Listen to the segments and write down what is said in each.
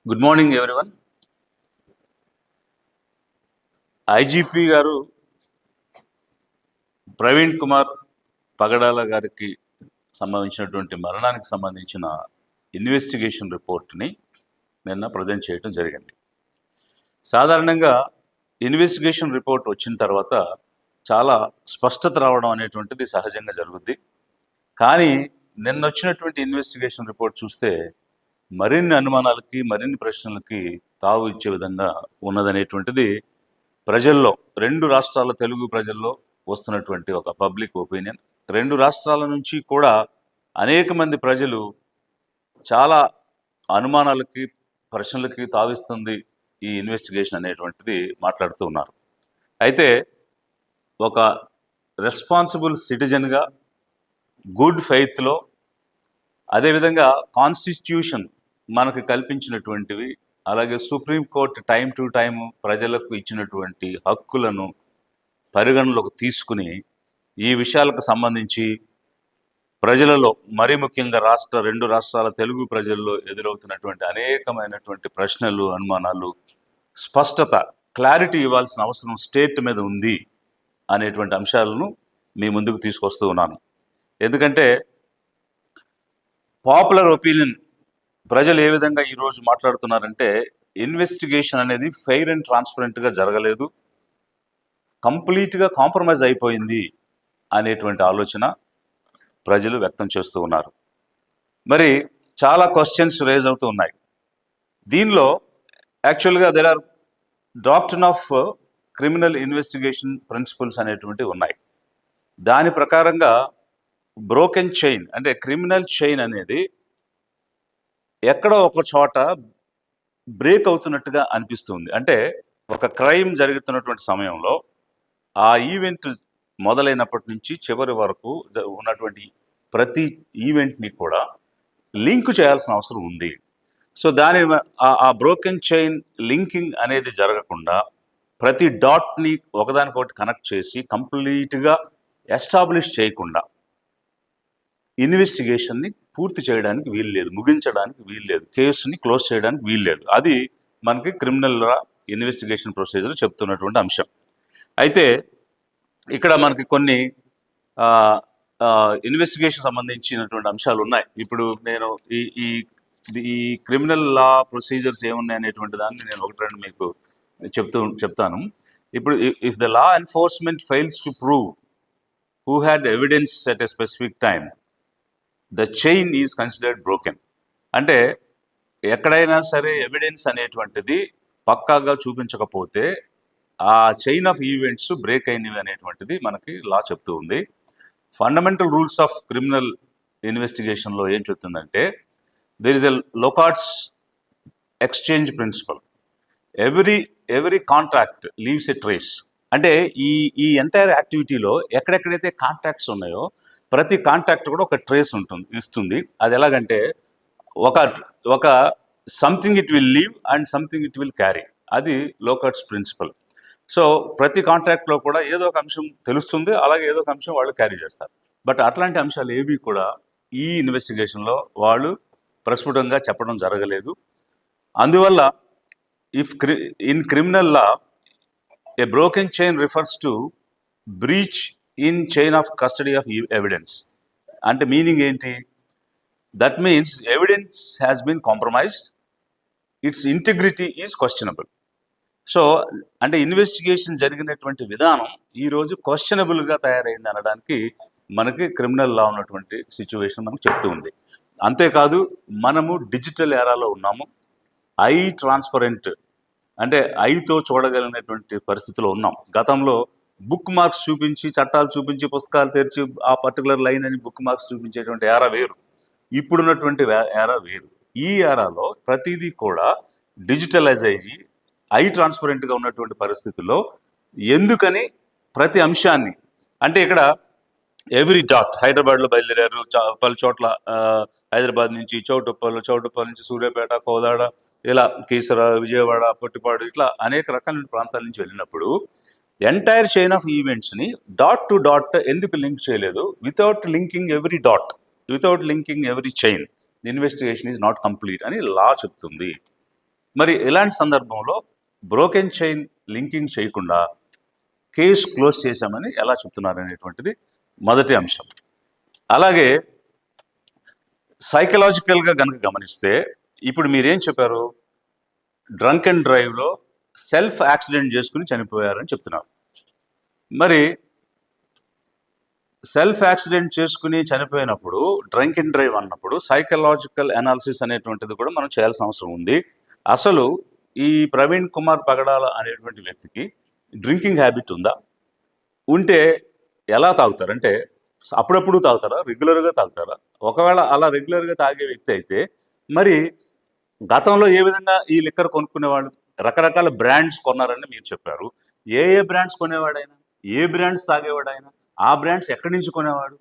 Good morning everyone. IGP గారు ప్రవీణ్ కుమార్ పగడాల గారికి సంబంధించినటువంటి మరణానికి సంబంధించిన ఇన్వెస్టిగేషన్ రిపోర్ట్ని నిన్న ప్రజెంట్ చేయడం జరిగింది. సాధారణంగా ఇన్వెస్టిగేషన్ రిపోర్ట్ వచ్చిన తర్వాత చాలా స్పష్టత రావడం అనేటువంటిది సహజంగా జరుగుద్ది. కానీ నిన్న వచ్చినటువంటి ఇన్వెస్టిగేషన్ రిపోర్ట్ చూస్తే మరిన్ని అనుమానాలకి మరిన్ని ప్రశ్నలకి తావు ఇచ్చే విధంగా ఉన్నదనేటువంటిది ప్రజల్లో, రెండు రాష్ట్రాల తెలుగు ప్రజల్లో వస్తున్నటువంటి ఒక పబ్లిక్ ఒపీనియన్. రెండు రాష్ట్రాల నుంచి కూడా అనేక మంది ప్రజలు చాలా అనుమానాలకి ప్రశ్నలకి తావిస్తుంది ఈ ఇన్వెస్టిగేషన్ అనేటువంటిది మాట్లాడుతూ ఉన్నారు. అయితే ఒక రెస్పాన్సిబుల్ సిటిజన్గా, గుడ్ ఫెయిత్లో, అదేవిధంగా కాన్స్టిట్యూషన్ మనకు కల్పించినటువంటివి, అలాగే సుప్రీంకోర్టు టైం టు టైం ప్రజలకు ఇచ్చినటువంటి హక్కులను పరిగణలోకి తీసుకుని ఈ విషయాలకు సంబంధించి ప్రజలలో, మరీ ముఖ్యంగా రెండు రాష్ట్రాల తెలుగు ప్రజల్లో ఎదురవుతున్నటువంటి అనేకమైనటువంటి ప్రశ్నలు, అనుమానాలు, స్పష్టత, క్లారిటీ ఇవ్వాల్సిన అవసరం స్టేట్ మీద ఉంది అనేటువంటి అంశాలను మీ ముందుకు తీసుకొస్తూ ఉన్నాను. ఎందుకంటే పాపులర్ ఒపీనియన్, ప్రజలు ఏ విధంగా ఈరోజు మాట్లాడుతున్నారంటే ఇన్వెస్టిగేషన్ అనేది ఫెయిర్ అండ్ ట్రాన్స్పరెంట్గా జరగలేదు, కంప్లీట్గా కాంప్రమైజ్ అయిపోయింది అనేటువంటి ఆలోచన ప్రజలు వ్యక్తం చేస్తూ ఉన్నారు. మరి చాలా క్వశ్చన్స్ రేజ్ అవుతూ ఉన్నాయి. దీనిలో యాక్చువల్గా there are doctrine of criminal investigation principles అనేటువంటివి ఉన్నాయి. దాని ప్రకారంగా బ్రోకెన్ చైన్, అంటే క్రిమినల్ చైన్ అనేది ఎక్కడో ఒక చోట బ్రేక్ అవుతున్నట్టుగా అనిపిస్తుంది. అంటే ఒక క్రైమ్ జరుగుతున్నటువంటి సమయంలో ఆ ఈవెంట్ మొదలైనప్పటి నుంచి చివరి వరకు ఉన్నటువంటి ప్రతి ఈవెంట్ని కూడా లింక్ చేయాల్సిన అవసరం ఉంది. సో ఆ బ్రోకెన్ చైన్ లింకింగ్ అనేది జరగకుండా ప్రతి డాట్ని ఒకదానికొకటి కనెక్ట్ చేసి కంప్లీట్గా ఎస్టాబ్లిష్ చేయకుండా ఇన్వెస్టిగేషన్ని పూర్తి చేయడానికి వీల్లేదు, ముగించడానికి వీల్లేదు, కేసుని క్లోజ్ చేయడానికి వీల్లేదు. అది మనకి క్రిమినల్ ఇన్వెస్టిగేషన్ ప్రొసీజర్ చెప్తున్నటువంటి అంశం. అయితే ఇక్కడ మనకి కొన్ని ఇన్వెస్టిగేషన్ సంబంధించినటువంటి అంశాలు ఉన్నాయి. ఇప్పుడు నేను ఈ క్రిమినల్ లా ప్రొసీజర్స్ ఏమున్నాయి అనేటువంటి దాన్ని నేను ఒకటి రెండు మీకు చెప్తాను. ఇప్పుడు if the law enforcement fails to prove who had evidence at a specific time, the chain is considered broken. అంటే ఎక్కడైనా సరే ఎవిడెన్స్ అనేటువంటిది పక్కాగా చూపించకపోతే ఆ చైన్ ఆఫ్ ఈవెంట్స్ బ్రేక్ అయినవి అనేటువంటిది మనకి లా చెప్తూ ఉంది. ఫండమెంటల్ రూల్స్ ఆఫ్ క్రిమినల్ ఇన్వెస్టిగేషన్లో ఏం చెప్తుందంటే there is a Locard's exchange principle. Every contract leaves a trace. అంటే ఈ ఎంటైర్ యాక్టివిటీలో ఎక్కడెక్కడైతే కాంట్రాక్ట్స్ ఉన్నాయో ప్రతి కాంట్రాక్ట్ కూడా ఒక ట్రేస్ ఇస్తుంది. అది ఎలాగంటే ఒక something it will leave and something it will carry. అది లోకట్స్ ప్రిన్సిపల్. సో ప్రతి కాంట్రాక్ట్లో కూడా ఏదో ఒక అంశం తెలుస్తుంది, అలాగే ఏదో ఒక అంశం వాళ్ళు క్యారీ చేస్తారు. బట్ అట్లాంటి అంశాలు ఏవి కూడా ఈ ఇన్వెస్టిగేషన్లో వాళ్ళు ప్రస్ఫుటంగా చెప్పడం జరగలేదు. అందువల్ల in criminal law a broken chain refers to breach in chain of custody of evidence. అంటే మీనింగ్ ఏంటి? That means evidence has been compromised, its integrity is questionable. So అంటే ఇన్వెస్టిగేషన్ జరిగినటువంటి విధానం ఈరోజు క్వశ్చనబుల్గా తయారైంది అనడానికి మనకి క్రిమినల్ లా ఉన్నటువంటి సిచ్యువేషన్ మనకు చెప్తూ ఉంది. అంతేకాదు, మనము డిజిటల్ ఎరాలో ఉన్నాము. ఐ ట్రాన్స్పరెంట్, అంటే ఐతో చూడగలిగినటువంటి పరిస్థితిలో ఉన్నాం. గతంలో బుక్ మార్క్స్ చూపించి, చట్టాలు చూపించి, పుస్తకాలు తెరిచి ఆ పర్టికులర్ లైన్ అని బుక్ మార్క్స్ చూపించేటువంటి ఏరా వేరు, ఇప్పుడున్నటువంటి ఏరా వేరు. ఈ ఏరాలో ప్రతిదీ కూడా డిజిటలైజ్ అయ్యి ఐ ట్రాన్స్పరెంట్గా ఉన్నటువంటి పరిస్థితుల్లో ఎందుకని ప్రతి అంశాన్ని, అంటే ఇక్కడ ఎవ్రీ డాట్, హైదరాబాద్లో బయలుదేరారు, పలు చోట్ల హైదరాబాద్ నుంచి చౌటుప్పల్ నుంచి సూర్యాపేట, కోదాడ, ఇలా కీసర, విజయవాడ, పొట్టిపాడు, ఇట్లా అనేక రకాల ప్రాంతాల నుంచి వెళ్ళినప్పుడు ఎంటైర్ చైన్ ఆఫ్ ఈవెంట్స్ని డాట్ టు డాట్ ఎందుకు లింక్ చేయలేదు? Without linking every dot, without linking every chain, the investigation is not complete అని లా చెప్తుంది. మరి ఇలాంటి సందర్భంలో బ్రోకెన్ చైన్ లింకింగ్ చేయకుండా కేసు క్లోజ్ చేశామని ఎలా చెప్తున్నారు అనేటువంటిది మొదటి అంశం. అలాగే సైకలాజికల్గా కనుక గమనిస్తే ఇప్పుడు మీరేం చెప్పారు, డ్రంక్ అండ్ డ్రైవ్లో సెల్ఫ్ యాక్సిడెంట్ చేసుకుని చనిపోయారని చెప్తున్నారు. మరి సెల్ఫ్ యాక్సిడెంట్ చేసుకుని చనిపోయినప్పుడు డ్రంక్ అండ్ డ్రైవ్ అన్నప్పుడు సైకలాజికల్ అనాలిసిస్ అనేటువంటిది కూడా మనం చేయాల్సిన అవసరం ఉంది. అసలు ఈ ప్రవీణ్ కుమార్ పగడాల అనేటువంటి వ్యక్తికి డ్రింకింగ్ హ్యాబిట్ ఉందా? ఉంటే ఎలా తాగుతారు? అంటే అప్పుడప్పుడు తాగుతారా, రెగ్యులర్గా తాగుతారా? ఒకవేళ అలా రెగ్యులర్గా తాగే వ్యక్తి అయితే మరి గతంలో ఏ విధంగా ఈ లిక్కర్ కొనుక్కునేవాళ్ళు? రకరకాల బ్రాండ్స్ కొన్నారని మీరు చెప్పారు. ఏ బ్రాండ్స్ కొనేవాడైనా, ఏ బ్రాండ్స్ తాగేవాడైనా, ఆ బ్రాండ్స్ ఎక్కడి నుంచి కొనేవాడు,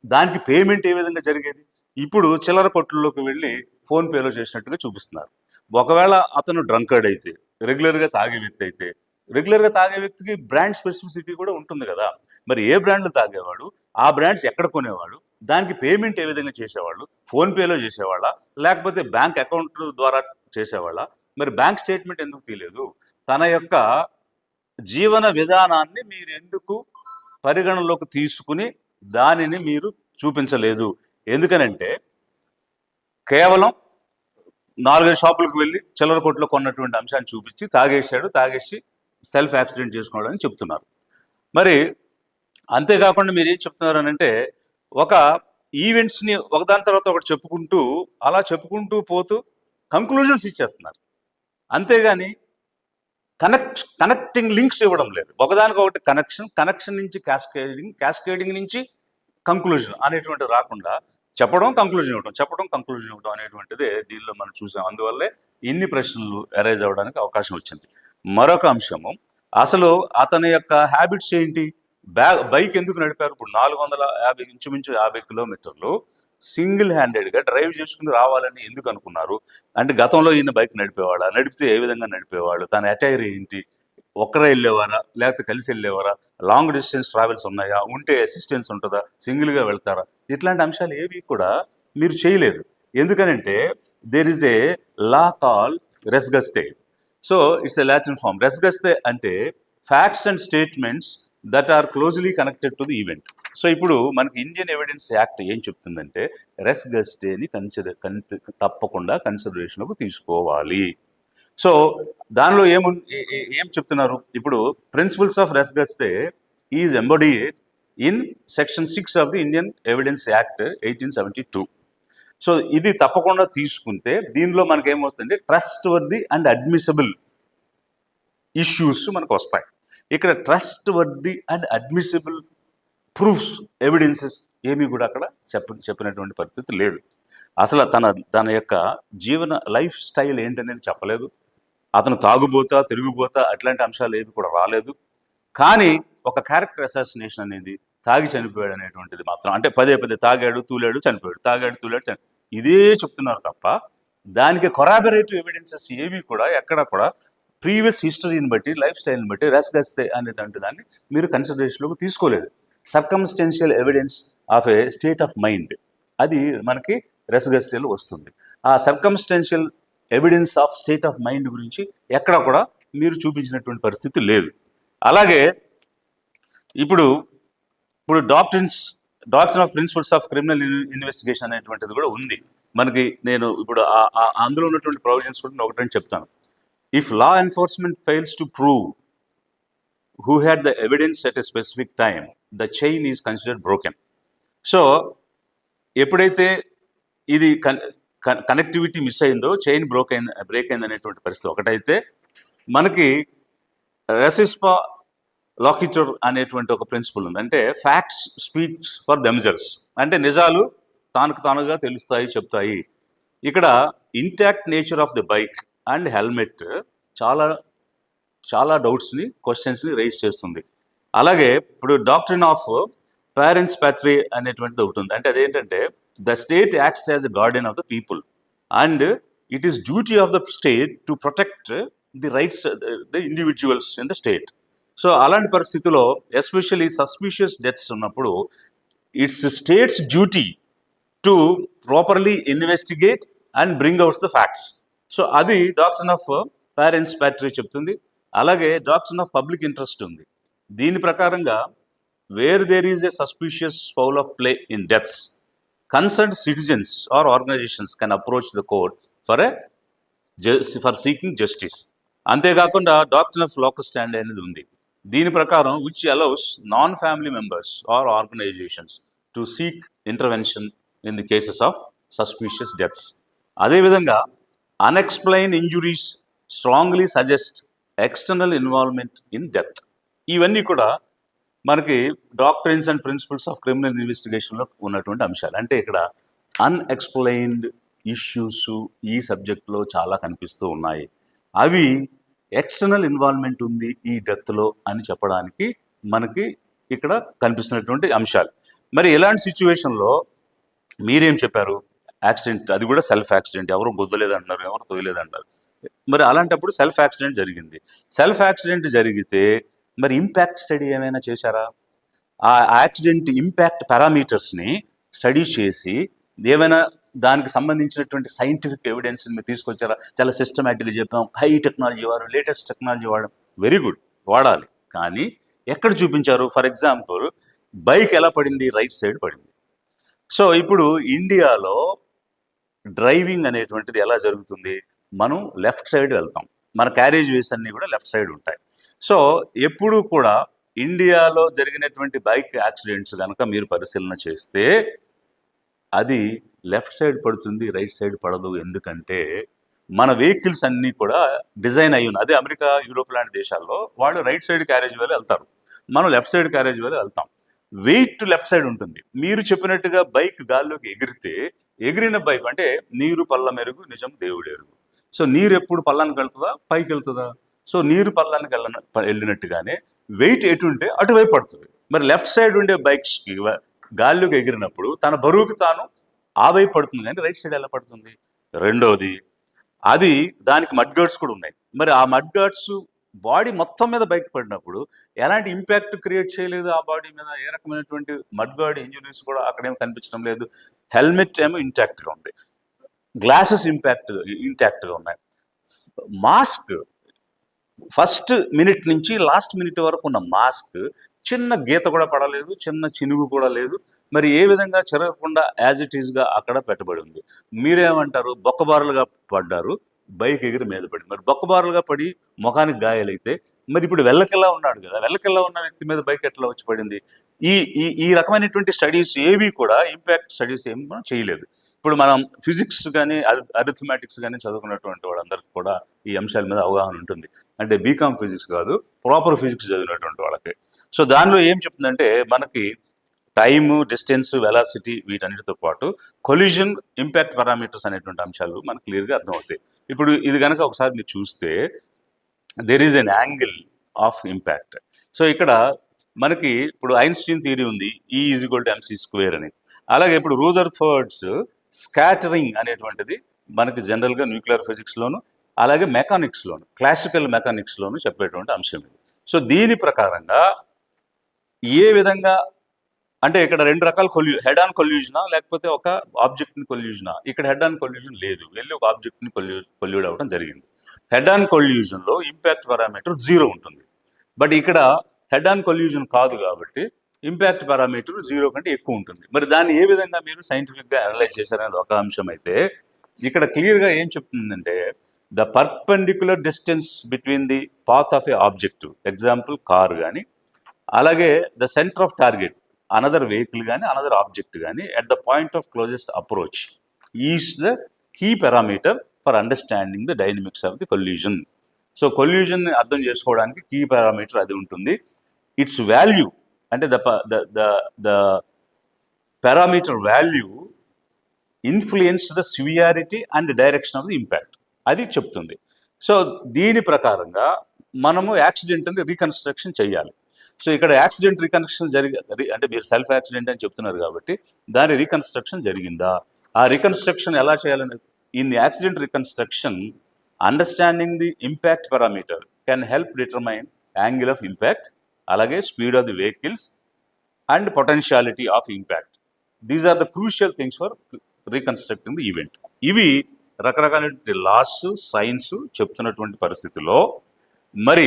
దానికి పేమెంట్ ఏ విధంగా జరిగేది? ఇప్పుడు చిల్లర కొట్లలోకి వెళ్ళి ఫోన్పేలో చేసినట్టుగా చూపిస్తున్నారు. ఒకవేళ అతను డ్రంకర్డ్ అయితే, రెగ్యులర్గా తాగే వ్యక్తి అయితే, రెగ్యులర్గా తాగే వ్యక్తికి బ్రాండ్ స్పెసిఫిసిటీ కూడా ఉంటుంది కదా. మరి ఏ బ్రాండ్లు తాగేవాడు, ఆ బ్రాండ్స్ ఎక్కడ కొనేవాడు, దానికి పేమెంట్ ఏ విధంగా చేసేవాళ్ళు? ఫోన్పేలో చేసేవాళ్ళ, లేకపోతే బ్యాంక్ అకౌంట్ ద్వారా చేసేవాళ్ళ? మరి బ్యాంక్ స్టేట్మెంట్ ఎందుకు తీయలేదు? తన యొక్క జీవన విధానాన్ని మీరు ఎందుకు పరిగణలోకి తీసుకుని దానిని మీరు చూపించలేదు? ఎందుకనంటే కేవలం 4-5 షాపులకు వెళ్ళి చిల్లర కొట్లో కొన్నటువంటి అంశాన్ని చూపించి తాగేసి సెల్ఫ్ యాక్సిడెంట్ చేసుకున్నాడు అని చెప్తున్నారు. మరి అంతేకాకుండా మీరు ఏం చెప్తున్నారు అని అంటే ఒక ఈవెంట్స్ని ఒకదాని తర్వాత ఒకటి చెప్పుకుంటూ పోతూ కంక్లూజన్స్ ఇచ్చేస్తున్నారు. అంతేగాని కనెక్టింగ్ లింక్స్ ఇవ్వడం లేదు. ఒకదానికొకటి కనెక్షన్ నుంచి క్యాస్కేడింగ్ నుంచి కంక్లూజన్ అనేటువంటి రాకుండా చెప్పడం కంక్లూజన్ ఇవ్వడం అనేటువంటిదే దీనిలో మనం చూసాం. అందువల్లే ఇన్ని ప్రశ్నలు అరైజ్ అవ్వడానికి అవకాశం వచ్చింది. మరొక అంశము, అసలు అతని యొక్క హ్యాబిట్స్ ఏంటి? బైక్ ఎందుకు నడిపారు? ఇప్పుడు 450 ఇంచుమించు 50 కిలోమీటర్లు సింగిల్ హ్యాండెడ్గా డ్రైవ్ చేసుకుని రావాలని ఎందుకు అనుకున్నారు? అంటే గతంలో ఈయన బైక్ నడిపేవాడా? నడిపితే ఏ విధంగా నడిపేవాడు? తన అటైర్ ఏంటి? ఒక్కరే వెళ్ళేవారా, లేకపోతే కలిసి వెళ్ళేవారా? లాంగ్ డిస్టెన్స్ ట్రావెల్స్ ఉన్నాయా? ఉంటే అసిస్టెన్స్ ఉంటుందా? సింగిల్గా వెళ్తారా? ఇట్లాంటి అంశాలు ఏవి కూడా మీరు చేయలేదు. ఎందుకనంటే there is a law call res gestae. So it's a Latin form. Res gestae అంటే facts and statements that are closely connected to the event. So ఇప్పుడు మనకి ఇండియన్ ఎవిడెన్స్ యాక్ట్ ఏం చెప్తుందంటే రెస్ గస్టేని తప్పకుండా కన్సిడరేషన్లోకి తీసుకోవాలి. సో దానిలో ఏం చెప్తున్నారు? ఇప్పుడు principles of res gestae is embodied in section 6 of the Indian evidence act 1872. So ఇది తప్పకుండా తీసుకుంటే దీనిలో మనకి ఏమవుతుందంటే trustworthy and admissible issues మనకు వస్తాయి. ఇక్కడ trustworthy and admissible proofs, evidences ఏమీ కూడా అక్కడ చెప్పినటువంటి పరిస్థితి లేదు. అసలు తన యొక్క జీవన లైఫ్ స్టైల్ ఏంటనేది చెప్పలేదు. అతను తాగుబోతా, తిరుగుబోతా అట్లాంటి అంశాలు ఏవి కూడా రాలేదు. కానీ ఒక క్యారెక్టర్ అసాసినేషన్ అనేది తాగి చనిపోయాడు అనేటువంటిది మాత్రం, అంటే పదే తాగాడు, తూలాడు, చనిపోయాడు, ఇదే చెప్తున్నారు తప్ప దానికి కొరాబరేటివ్ ఎవిడెన్సెస్ ఏవి కూడా ఎక్కడ కూడా ప్రీవియస్ హిస్టరీని బట్టి, లైఫ్ స్టైల్ని బట్టి రెస్ గస్తే అనేటువంటి దాన్ని మీరు కన్సిడరేషన్లోకి తీసుకోలేదు. Circumstantial evidence of a state of mind, అది మనకి రెస్ గస్తేలో వస్తుంది. ఆ circumstantial evidence of state of mind గురించి ఎక్కడ కూడా మీరు చూపించినటువంటి పరిస్థితి లేదు. అలాగే ఇప్పుడు doctrine of principles of criminal investigation అనేటువంటిది కూడా ఉంది మనకి. నేను ఇప్పుడు అందులో ఉన్నటువంటి ప్రొవిజన్స్ కూడా ఒకటని చెప్తాను. If law enforcement fails to prove who had the evidence at a specific time, the chain is considered broken. So ఎప్పుడైతే ఇది కనెక్టివిటీ మిస్ అయిందో, చైన్ బ్రేక్ అయింది అనేటువంటి పరిస్థితి ఒకటైతే, మనకి రెసిస్పా లాకిటర్ అనేటువంటి ఒక ప్రిన్సిపల్ ఉంది. అంటే ఫ్యాక్ట్స్ స్పీక్స్ ఫర్ దెమ్సెల్వ్స్, అంటే నిజాలు తానుగా తెలుస్తాయి, చెప్తాయి. ఇక్కడ intact nature of the bike and helmet చాలా డౌట్స్ని, క్వశ్చన్స్ని రైజ్ చేస్తుంది. అలాగే ఇప్పుడు డాక్ట్రిన్ ఆఫ్ పేరెంట్స్ ప్యాట్రీ అనేటువంటిది ఒకటి ఉంది. అంటే అదేంటంటే the state acts as a guardian of the people and it is duty of the state to protect the rights the individuals in the state. So అలాంటి పరిస్థితిలో ఎస్పెషల్లీ సస్పిషియస్ డెత్స్ ఉన్నప్పుడు it's state's duty to properly investigate and bring out the facts. So అది doctrine of parens patriae చెప్తుంది. అలాగే doctrine of public interest ఉంది. దీని ప్రకారంగా where there is a suspicious foul of play in deaths, concerned citizens or organizations can approach the court for seeking justice. అంతేకాకుండా doctrine of locus stand అనేది ఉంది. దీని ప్రకారం which allows non family members or organizations to seek intervention in the cases of suspicious deaths. అదేవిధంగా unexplained injuries strongly suggest external involvement in death. ఇవన్నీ కూడా మనకి doctrines and principles of criminal ఇన్వెస్టిగేషన్లో ఉన్నటువంటి అంశాలు. అంటే ఇక్కడ అన్ఎక్స్ప్లెయిన్డ్ ఇష్యూస్ ఈ సబ్జెక్ట్లో చాలా కనిపిస్తూ ఉన్నాయి. అవి ఎక్స్టర్నల్ ఇన్వాల్వ్మెంట్ ఉంది ఈ డెత్లో అని చెప్పడానికి మనకి ఇక్కడ కనిపిస్తున్నటువంటి అంశాలు. మరి ఇలాంటి సిచ్యువేషన్లో మీరేం చెప్పారు? యాక్సిడెంట్, అది కూడా సెల్ఫ్ యాక్సిడెంట్, ఎవరు గుద్దలేదంటున్నారు, ఎవరు తోయలేదంటారు. మరి అలాంటప్పుడు సెల్ఫ్ యాక్సిడెంట్ జరిగింది. సెల్ఫ్ యాక్సిడెంట్ జరిగితే మరి ఇంపాక్ట్ స్టడీ ఏమైనా చేశారా? ఆ యాక్సిడెంట్ ఇంపాక్ట్ పారామీటర్స్ని స్టడీ చేసి ఏమైనా దానికి సంబంధించినటువంటి సైంటిఫిక్ ఎవిడెన్స్ మీరు తీసుకొచ్చారా? చాలా సిస్టమేటిక్గా చెప్పాం, హై టెక్నాలజీ వాడు, లేటెస్ట్ టెక్నాలజీ వాడడం, వెరీ గుడ్, వాడాలి. కానీ ఎక్కడ చూపించారు? ఫర్ ఎగ్జాంపుల్ బైక్ ఎలా పడింది? రైట్ సైడ్ పడింది. సో ఇప్పుడు ఇండియాలో డ్రైవింగ్ అనేటువంటిది ఎలా జరుగుతుంది? మనం లెఫ్ట్ సైడ్ వెళ్తాం, మన క్యారేజ్ వేస్ అన్నీ కూడా లెఫ్ట్ సైడ్ ఉంటాయి. సో ఎప్పుడు కూడా ఇండియాలో జరిగినటువంటి బైక్ యాక్సిడెంట్స్ కనుక మీరు పరిశీలన చేస్తే అది లెఫ్ట్ సైడ్ పడుతుంది, రైట్ సైడ్ పడదు. ఎందుకంటే మన వెహికల్స్ అన్నీ కూడా డిజైన్ అయ్యి ఉన్నాయి. అదే అమెరికా, యూరోప్ లాంటి దేశాల్లో వాళ్ళు రైట్ సైడ్ క్యారేజ్ వేలు వెళ్తారు, మనం లెఫ్ట్ సైడ్ క్యారేజ్ వేలు వెళ్తాం. వెయిట్ లెఫ్ట్ సైడ్ ఉంటుంది. మీరు చెప్పినట్టుగా బైక్ గాల్లోకి ఎగిరితే ఎగిరిన బైక్ అంటే నీరు పల్ల మెరుగు నిజం దేవుడు ఎరుగు. సో నీరు ఎప్పుడు పల్లానికి వెళ్తుందా? పైకి వెళ్తుందా? సో నీరు పల్లానికి వెళ్ళినట్టుగానే వెయిట్ ఎటు ఉంటే అటువైపు పడుతుంది. మరి లెఫ్ట్ సైడ్ ఉండే బైక్స్కి గాల్లోకి ఎగిరినప్పుడు తన బరువుకి తాను ఆ వైపు పడుతుంది, కానీ రైట్ సైడ్ ఎలా పడుతుంది? రెండోది, అది దానికి మడ్ గార్డ్స్ కూడా ఉన్నాయి. మరి ఆ మడ్ గార్డ్స్ బాడీ మొత్తం మీద బైక్ పడినప్పుడు ఎలాంటి ఇంపాక్ట్ క్రియేట్ చేయలేదు ఆ బాడీ మీద. ఏ రకమైనటువంటి మడ్ గార్డ్ ఇంజురీస్ కూడా అక్కడేమో కనిపించడం లేదు. హెల్మెట్ ఏమో ఇంటాక్ట్గా ఉంది, గ్లాసెస్ ఇంటాక్ట్గా ఉన్నాయి. మాస్క్ ఫస్ట్ మినిట్ నుంచి లాస్ట్ మినిట్ వరకు ఉన్న మాస్క్ చిన్న గీత కూడా పడలేదు, చిన్న చినుగు కూడా లేదు. మరి ఏ విధంగా చెరగకుండా యాజ్ ఇట్ ఈస్గా అక్కడ పెట్టబడి ఉంది. మీరేమంటారు? బొక్కబారులుగా పడ్డారు, బైక్ ఎగిరి మీద పడి. మరి బొక్కబారులుగా పడి ముఖానికి గాయాలైతే మరి ఇప్పుడు వెళ్ళకెల్లా ఉన్నాడు కదా, వెళ్ళకెల్లా ఉన్న వ్యక్తి మీద బైక్ ఎట్లా వచ్చి పడింది? ఈ ఈ ఈ రకమైనటువంటి స్టడీస్ ఏవి కూడా ఇంపాక్ట్ స్టడీస్ ఏమి మనం చేయలేదు. ఇప్పుడు మనం ఫిజిక్స్ కానీ అరిథమెటిక్స్ కానీ చదువుకున్నటువంటి వాళ్ళందరికీ కూడా ఈ అంశాల మీద అవగాహన ఉంటుంది. అంటే బీకామ్ ఫిజిక్స్ కాదు, ప్రాపర్ ఫిజిక్స్ చదివినటువంటి వాళ్ళకి. సో దానిలో ఏం చెప్తుందంటే మనకి టైము, డిస్టెన్స్, వెలాసిటీ వీటన్నిటితో పాటు కొలిజన్, ఇంపాక్ట్ పారామీటర్స్ అనేటువంటి అంశాలు మనకు క్లియర్గా అర్థమవుతాయి. ఇప్పుడు ఇది కనుక ఒకసారి మీరు చూస్తే there is N angle of impact. So ఇక్కడ మనకి ఇప్పుడు ఐన్స్టీన్ థియరీ ఉంది, E = mc² అని. అలాగే ఇప్పుడు రూదర్ఫర్డ్స్ స్కాటరింగ్ అనేటువంటిది మనకి జనరల్గా న్యూక్లియర్ ఫిజిక్స్లోను అలాగే మెకానిక్స్లోను, క్లాసికల్ మెకానిక్స్లోను చెప్పేటువంటి అంశం ఇది. సో దీని ప్రకారంగా ఏ విధంగా అంటే ఇక్కడ రెండు రకాల హెడ్ ఆన్ కొల్యూజనా లేకపోతే ఒక ఆబ్జెక్ట్ని కొల్యూజనా? ఇక్కడ హెడ్ ఆన్ కొల్యూజన్ లేదు, వెళ్ళి ఒక ఆబ్జెక్ట్ని కొల్యూడ్ అవ్వడం జరిగింది. హెడ్ ఆన్ కొల్యూజన్లో ఇంపాక్ట్ పారామీటర్ 0 ఉంటుంది. బట్ ఇక్కడ హెడ్ ఆన్ కొల్యూజన్ కాదు కాబట్టి ఇంపాక్ట్ పారామీటర్ 0 కంటే ఎక్కువ ఉంటుంది. మరి దాన్ని ఏ విధంగా మీరు సైంటిఫిక్గా అనలైజ్ చేశారనేది ఒక అంశం అయితే, ఇక్కడ క్లియర్గా ఏం చెప్తుందంటే the perpendicular distance between the path of a objective, example car కానీ, అలాగే the centre of target another vehicle కానీ అనదర్ ఆబ్జెక్ట్ కానీ at the point of closest approach is the key parameter for understanding the dynamics of the collision. So కొల్యూజన్ని అర్థం చేసుకోవడానికి key parameter అది ఉంటుంది. It's value అంటే the parameter value influence the severity and direction of the impact, అది చెప్తుంది. So దీని ప్రకారంగా మనము యాక్సిడెంట్ని రీకన్స్ట్రక్షన్ చేయాలి. సో ఇక్కడ యాక్సిడెంట్ రీకన్స్ట్రక్షన్ అంటే మీరు సెల్ఫ్ యాక్సిడెంట్ అని చెప్తున్నారు కాబట్టి దాని రీకన్స్ట్రక్షన్ జరిగిందా? ఆ రీకన్స్ట్రక్షన్ ఎలా చేయాలని, in accident reconstruction understanding the impact parameter can help determine angle of impact, అలాగే speed of the vehicles and potentiality of impact. These are the crucial things for reconstructing the event. ఇవి రకరకాలైనటువంటి loss, science చెప్తున్నటువంటి పరిస్థితిలో మరి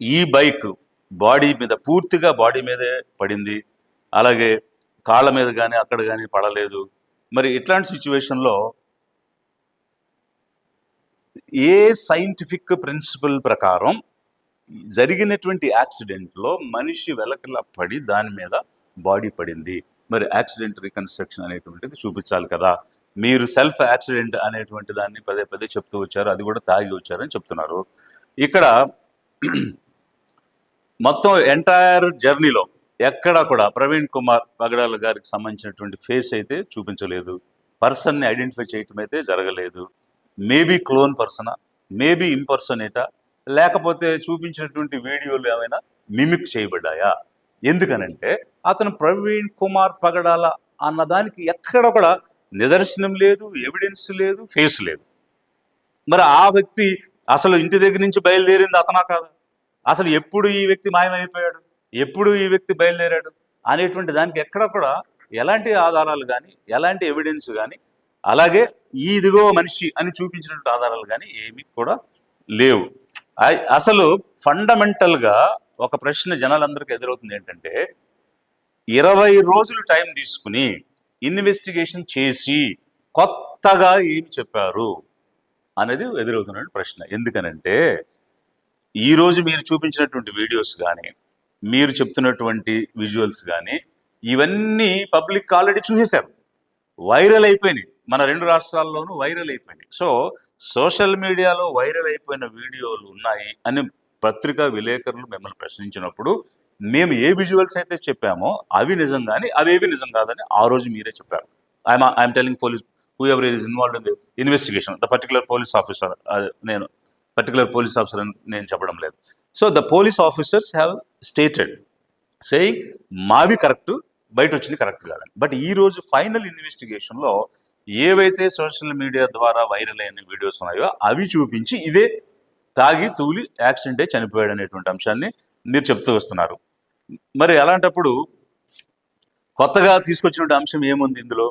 ఈ bike body మీద పూర్తిగా body మీదే పడింది, అలాగే కాళ్ళ మీద కానీ అక్కడ కానీ పడలేదు. మరి ఇట్లాంటి సిచ్యువేషన్లో ఏ సైంటిఫిక్ ప్రిన్సిపల్ ప్రకారం జరిగినటువంటి యాక్సిడెంట్లో మనిషి వెలకలా పడి దాని మీద బాడీ పడింది? మరి యాక్సిడెంట్ రికన్స్ట్రక్షన్ అనేటువంటిది చూపించాలి కదా. మీరు సెల్ఫ్ యాక్సిడెంట్ అనేటువంటి దాన్ని పదే పదే చెప్తూ వచ్చారు, అది కూడా తాగి వచ్చారని చెప్తున్నారు. ఇక్కడ మొత్తం ఎంటైర్ జర్నీలో ఎక్కడా కూడా ప్రవీణ్ కుమార్ పగడాల గారికి సంబంధించినటువంటి ఫేస్ అయితే చూపించలేదు, పర్సన్ని ఐడెంటిఫై చేయటం అయితే జరగలేదు. మేబీ క్లోన్ పర్సనా, మేబీ ఇంపర్సనేటా, లేకపోతే చూపించినటువంటి వీడియోలు ఏమైనా మిమిక్ చేయబడ్డాయా? ఎందుకనంటే అతను ప్రవీణ్ కుమార్ పగడాల అన్నదానికి ఎక్కడ కూడా నిదర్శనం లేదు, ఎవిడెన్స్ లేదు, ఫేస్ లేదు. మరి ఆ వ్యక్తి అసలు ఇంటి దగ్గర నుంచి బయలుదేరింది అతనా కాదా? అసలు ఎప్పుడు ఈ వ్యక్తి మాయమైపోయాడు, ఎప్పుడు ఈ వ్యక్తి బయలుదేరాడు అనేటువంటి దానికి ఎక్కడ కూడా ఎలాంటి ఆధారాలు కానీ, ఎలాంటి ఎవిడెన్స్ కానీ, అలాగే ఇదిగో మనిషి అని చూపించినటువంటి ఆధారాలు కానీ ఏమీ కూడా లేవు. అసలు ఫండమెంటల్గా ఒక ప్రశ్న జనాలందరికీ ఎదురవుతుంది ఏంటంటే, 20 రోజులు టైం తీసుకుని ఇన్వెస్టిగేషన్ చేసి కొత్తగా ఏమి చెప్పారు అనేది ఎదురవుతున్న ప్రశ్న. ఎందుకనంటే ఈరోజు మీరు చూపించినటువంటి వీడియోస్ కానీ, మీరు చెప్తున్నటువంటి విజువల్స్ కానీ, ఇవన్నీ పబ్లిక్ ఆల్రెడీ చూసేశారు, వైరల్ అయిపోయినాయి, మన 2 రాష్ట్రాల్లోనూ వైరల్ అయిపోయినాయి. సో సోషల్ మీడియాలో వైరల్ అయిపోయిన వీడియోలు ఉన్నాయి అని పత్రికా విలేకరులు మిమ్మల్ని ప్రశ్నించినప్పుడు మేము ఏ విజువల్స్ అయితే చెప్పామో అవి నిజం కానీ అవేవి నిజం కాదని ఆ రోజు మీరే చెప్పారు. I'm telling police who ever is involved in the investigation, the particular police officer, నేను పర్టికులర్ పోలీస్ ఆఫీసర్ అని నేను చెప్పడం లేదు. So the police officers have stated saying మావి కరెక్ట్, బయట వచ్చింది కరెక్ట్ కాదని. బట్ ఈరోజు ఫైనల్ ఇన్వెస్టిగేషన్లో ఏవైతే సోషల్ మీడియా ద్వారా వైరల్ అయిన వీడియోస్ ఉన్నాయో అవి చూపించి ఇదే తాగి తూలి యాక్సిడెంటే చనిపోయాడు అనేటువంటి అంశాన్ని మీరు చెప్తూ వస్తున్నారు. మరి అలాంటప్పుడు కొత్తగా తీసుకొచ్చినటువంటి అంశం ఏముంది ఇందులో?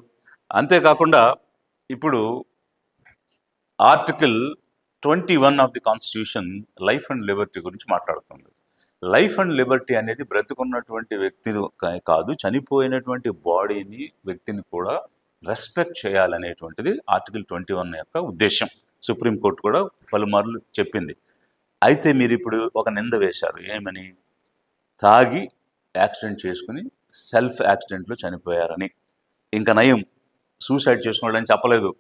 అంతేకాకుండా ఇప్పుడు article 21 of the constitution life and Liberty గురించి మాట్లాడుతుంది. లైఫ్ అండ్ లిబర్టీ అనేది బ్రతుకున్నటువంటి వ్యక్తి కాదు, చనిపోయినటువంటి బాడీని, వ్యక్తిని కూడా రెస్పెక్ట్ చేయాలనేటువంటిది ఆర్టికల్ 21 యొక్క ఉద్దేశం. సుప్రీంకోర్టు కూడా పలుమార్లు చెప్పింది. అయితే మీరు ఇప్పుడు ఒక నింద వేశారు, ఏమని? తాగి యాక్సిడెంట్ చేసుకుని సెల్ఫ్ యాక్సిడెంట్లో చనిపోయారని. ఇంకా నయం సూసైడ్ చేసుకోవాలని చెప్పలేదు,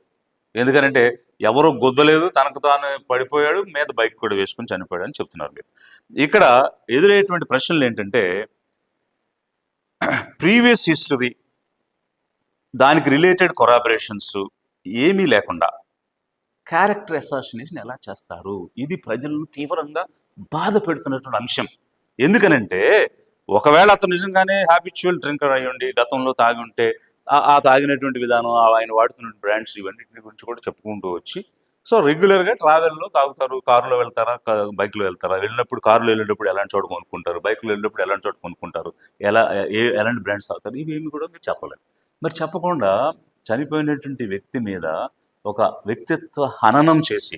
ఎందుకంటే ఎవరో గుద్దలేదు, తనకు తాను పడిపోయాడు, మీద బైక్ కూడా వేసుకుని చనిపోయాడు అని చెప్తున్నారు మీరు. ఇక్కడ ఎదురయ్యేటువంటి ప్రశ్నలు ఏంటంటే, ప్రీవియస్ హిస్టరీ, దానికి రిలేటెడ్ కొరాబరేషన్స్ ఏమీ లేకుండా క్యారెక్టర్ అసాసినేషన్ ఎలా చేస్తారు? ఇది ప్రజలను తీవ్రంగా బాధ పెడుతున్నటువంటి అంశం. ఎందుకనంటే ఒకవేళ అతను నిజంగానే హ్యాబిచువల్ డ్రింకర్ అయ్యండి, గతంలో తాగి ఉంటే ఆ తాగినటువంటి విధానం, ఆయన వాడుతున్న బ్రాండ్స్, ఇవన్నింటి గురించి కూడా చెప్పుకుంటూ వచ్చి, సో రెగ్యులర్గా ట్రావెల్లో తాగుతారు, కారులో వెళ్తారా, బైక్లో వెళ్తారా, వెళ్ళినప్పుడు కారులో వెళ్ళేటప్పుడు ఎలాంటి చోట కొనుక్కుంటారు, బైక్లో వెళ్ళినప్పుడు ఎలాంటి చోట కొనుక్కుంటారు, ఎలాంటి బ్రాండ్స్ తాగుతారు, ఇవేమి కూడా మీరు చెప్పలేదు. మరి చెప్పకుండా చనిపోయినటువంటి వ్యక్తి మీద ఒక వ్యక్తిత్వ హననం చేసి,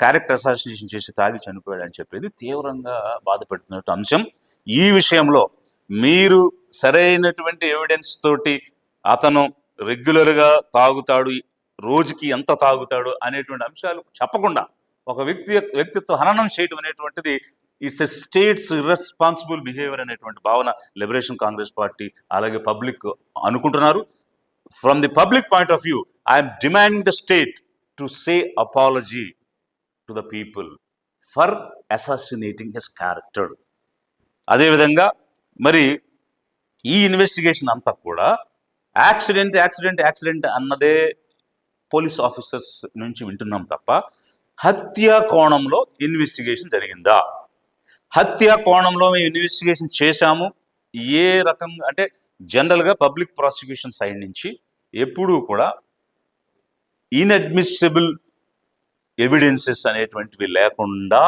క్యారెక్టర్ అసాసినేషన్ చేసి తాగి చనిపోయాడు అని చెప్పేది తీవ్రంగా బాధపెడుతున్నట్టు అంశం. ఈ విషయంలో మీరు సరైనటువంటి ఎవిడెన్స్ తోటి అతను రెగ్యులర్గా తాగుతాడు, రోజుకి ఎంత తాగుతాడు అనేటువంటి అంశాలు చెప్పకుండా ఒక వ్యక్తిత్వ హననం చేయడం అనేటువంటిది it's a state's irresponsible behaviour అనేటువంటి భావన లిబరేషన్ కాంగ్రెస్ పార్టీ అలాగే పబ్లిక్ అనుకుంటున్నారు. From the public point of view, I'm demanding the state to say apology to the people for assassinating his character. అదేవిధంగా మరి ఈ ఇన్వెస్టిగేషన్ అంతా కూడా యాక్సిడెంట్ యాక్సిడెంట్ యాక్సిడెంట్ అన్నదే పోలీస్ ఆఫీసర్స్ నుంచి వింటున్నాం తప్ప హత్య కోణంలో ఇన్వెస్టిగేషన్ జరిగిందా? హత్య కోణంలో మేము ఇన్వెస్టిగేషన్ చేశాము. ఏ రకంగా అంటే జనరల్గా పబ్లిక్ ప్రాసిక్యూషన్ సైడ్ నుంచి ఎప్పుడూ కూడా ఇన్అడ్మిసిబుల్ ఎవిడెన్సెస్ అనేటువంటివి లేకుండా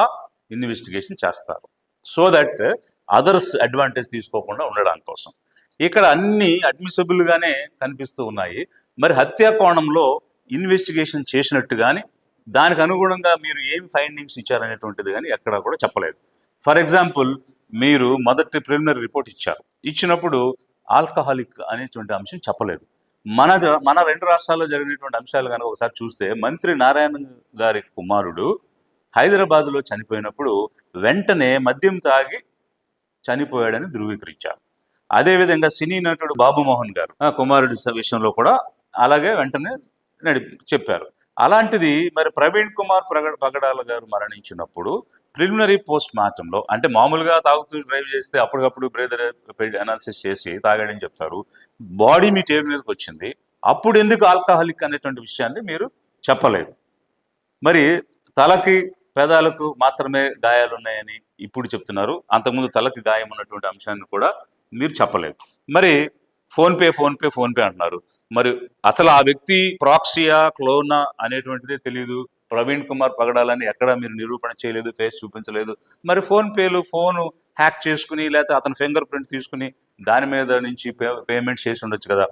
ఇన్వెస్టిగేషన్ చేస్తారు, సో దట్ అదర్స్ అడ్వాంటేజ్ తీసుకోకుండా ఉండడానికి కోసం. ఇక్కడ అన్ని అడ్మిసిబుల్గానే కనిపిస్తూ ఉన్నాయి. మరి హత్యా కోణంలో ఇన్వెస్టిగేషన్ చేసినట్టు కానీ దానికి అనుగుణంగా మీరు ఏం ఫైండింగ్స్ ఇచ్చారనేటువంటిది కానీ ఎక్కడా కూడా చెప్పలేదు. ఫర్ ఎగ్జాంపుల్, మీరు మొదటి ప్రిలిమినరీ రిపోర్ట్ ఇచ్చారు. ఇచ్చినప్పుడు ఆల్కహాలిక్ అనేటువంటి అంశం చెప్పలేదు. మన రెండు రాష్ట్రాల్లో జరిగినటువంటి అంశాలు కనుక ఒకసారి చూస్తే, మంత్రి నారాయణ గారి కుమారుడు హైదరాబాద్లో చనిపోయినప్పుడు వెంటనే మద్యం తాగి చనిపోయాడని ధృవీకరించారు. అదేవిధంగా సినీ నటుడు బాబు మోహన్ గారు కుమారుడి విషయంలో కూడా అలాగే వెంటనే చెప్పారు. అలాంటిది మరి ప్రవీణ్ కుమార్ పగడాల గారు మరణించినప్పుడు ప్రిలిమినరీ పోస్ట్ మార్టంలో, అంటే మామూలుగా తాగుతూ డ్రైవ్ చేస్తే అప్పటికప్పుడు బ్రేదర్ అనాలిసిస్ చేసి తాగాడని చెప్తారు. బాడీ మీ టేబుల్ మీదకి వచ్చింది, అప్పుడు ఎందుకు ఆల్కహాలిక్ అనేటువంటి విషయాన్ని మీరు చెప్పలేదు. మరి తలకి పెదాలకు మాత్రమే గాయాలు ఉన్నాయని ఇప్పుడు చెప్తున్నారు, అంతకుముందు తలకి గాయం ఉన్నటువంటి అంశాన్ని కూడా మీరు చెప్పలేదు. మరి ఫోన్పే అంటున్నారు. మరి అసలు ఆ వ్యక్తి ప్రాక్సియా క్లోనా అనేటువంటిదే తెలియదు. ప్రవీణ్ కుమార్ పగడాలని ఎక్కడ మీరు నిరూపణ చేయలేదు, ఫేస్ చూపించలేదు. మరి ఫోన్పేలు ఫోను హ్యాక్ చేసుకుని లేకపోతే అతని ఫింగర్ ప్రింట్ తీసుకుని దాని మీద నుంచి పేమెంట్ చేసి ఉండొచ్చు కదా.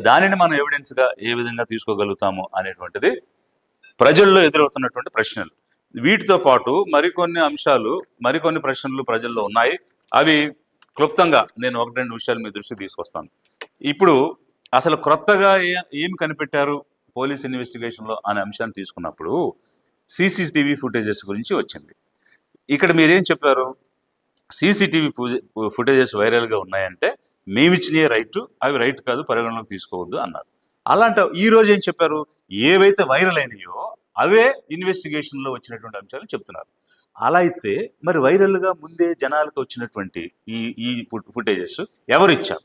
దానిని మనం ఎవిడెన్స్గా ఏ విధంగా తీసుకోగలుగుతాము అనేటువంటిది ప్రజల్లో ఎదురవుతున్నటువంటి ప్రశ్నలు. వీటితో పాటు మరికొన్ని ప్రశ్నలు ప్రజల్లో ఉన్నాయి. అవి క్లుప్తంగా నేను 1-2 విషయాలు మీ దృష్టికి తీసుకొస్తాను. ఇప్పుడు అసలు క్రొత్తగా ఏం కనిపెట్టారు పోలీస్ ఇన్వెస్టిగేషన్లో అనే అంశాన్ని తీసుకున్నప్పుడు సీసీటీవీ ఫుటేజెస్ గురించి వచ్చింది. ఇక్కడ మీరేం చెప్పారు? సీసీటీవీ ఫుటేజెస్ వైరల్గా ఉన్నాయంటే మేమిచ్చిన రైట్, అవి రైట్ కాదు, పరిగణలోకి తీసుకోవద్దు అన్నారు. అలాంటి ఈ రోజు ఏం చెప్పారు? ఏవైతే వైరల్ అయినాయో అవే ఇన్వెస్టిగేషన్లో వచ్చినటువంటి అంశాలు చెప్తున్నారు. అలా అయితే మరి వైరల్గా ముందే జనాలకు వచ్చినటువంటి ఈ ఫుటేజెస్ ఎవరిచ్చారు?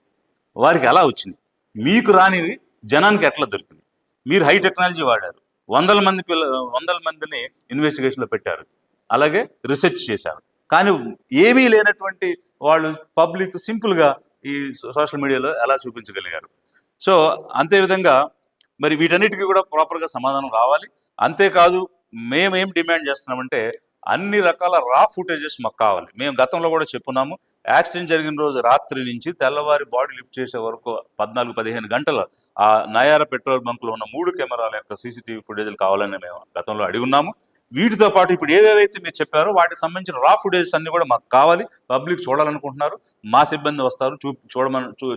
వారికి ఎలా వచ్చింది? మీకు రానివి జనానికి ఎట్లా దొరికింది? మీరు హై టెక్నాలజీ వాడారు, వందల మందిని ఇన్వెస్టిగేషన్లో పెట్టారు, అలాగే రీసెర్చ్ చేశారు. కానీ ఏమీ లేనటువంటి వాళ్ళు పబ్లిక్ సింపుల్గా ఈ సోషల్ మీడియాలో ఎలా చూపించగలిగారు? సో అంతేవిధంగా మరి వీటన్నిటికీ కూడా ప్రాపర్గా సమాధానం రావాలి. అంతేకాదు, మేమేం డిమాండ్ చేస్తున్నామంటే అన్ని రకాల రా ఫుటేజెస్ మాకు కావాలి. మేము గతంలో కూడా చెప్పున్నాము, యాక్సిడెంట్ జరిగిన రోజు రాత్రి నుంచి తెల్లవారి బాడీ లిఫ్ట్ చేసే వరకు 14-15 గంటలు ఆ నయార పెట్రోల్ బంక్లో ఉన్న 3 కెమెరాల యొక్క సీసీటీవీ ఫుటేజ్లు కావాలని మేము గతంలో అడిగి ఉన్నాము. వీటితో పాటు ఇప్పుడు ఏవేవైతే మీరు చెప్పారో వాటికి సంబంధించిన రా ఫుటేజెస్ అన్ని కూడా మాకు కావాలి. పబ్లిక్ చూడాలనుకుంటున్నారు, మా సిబ్బంది వస్తారు,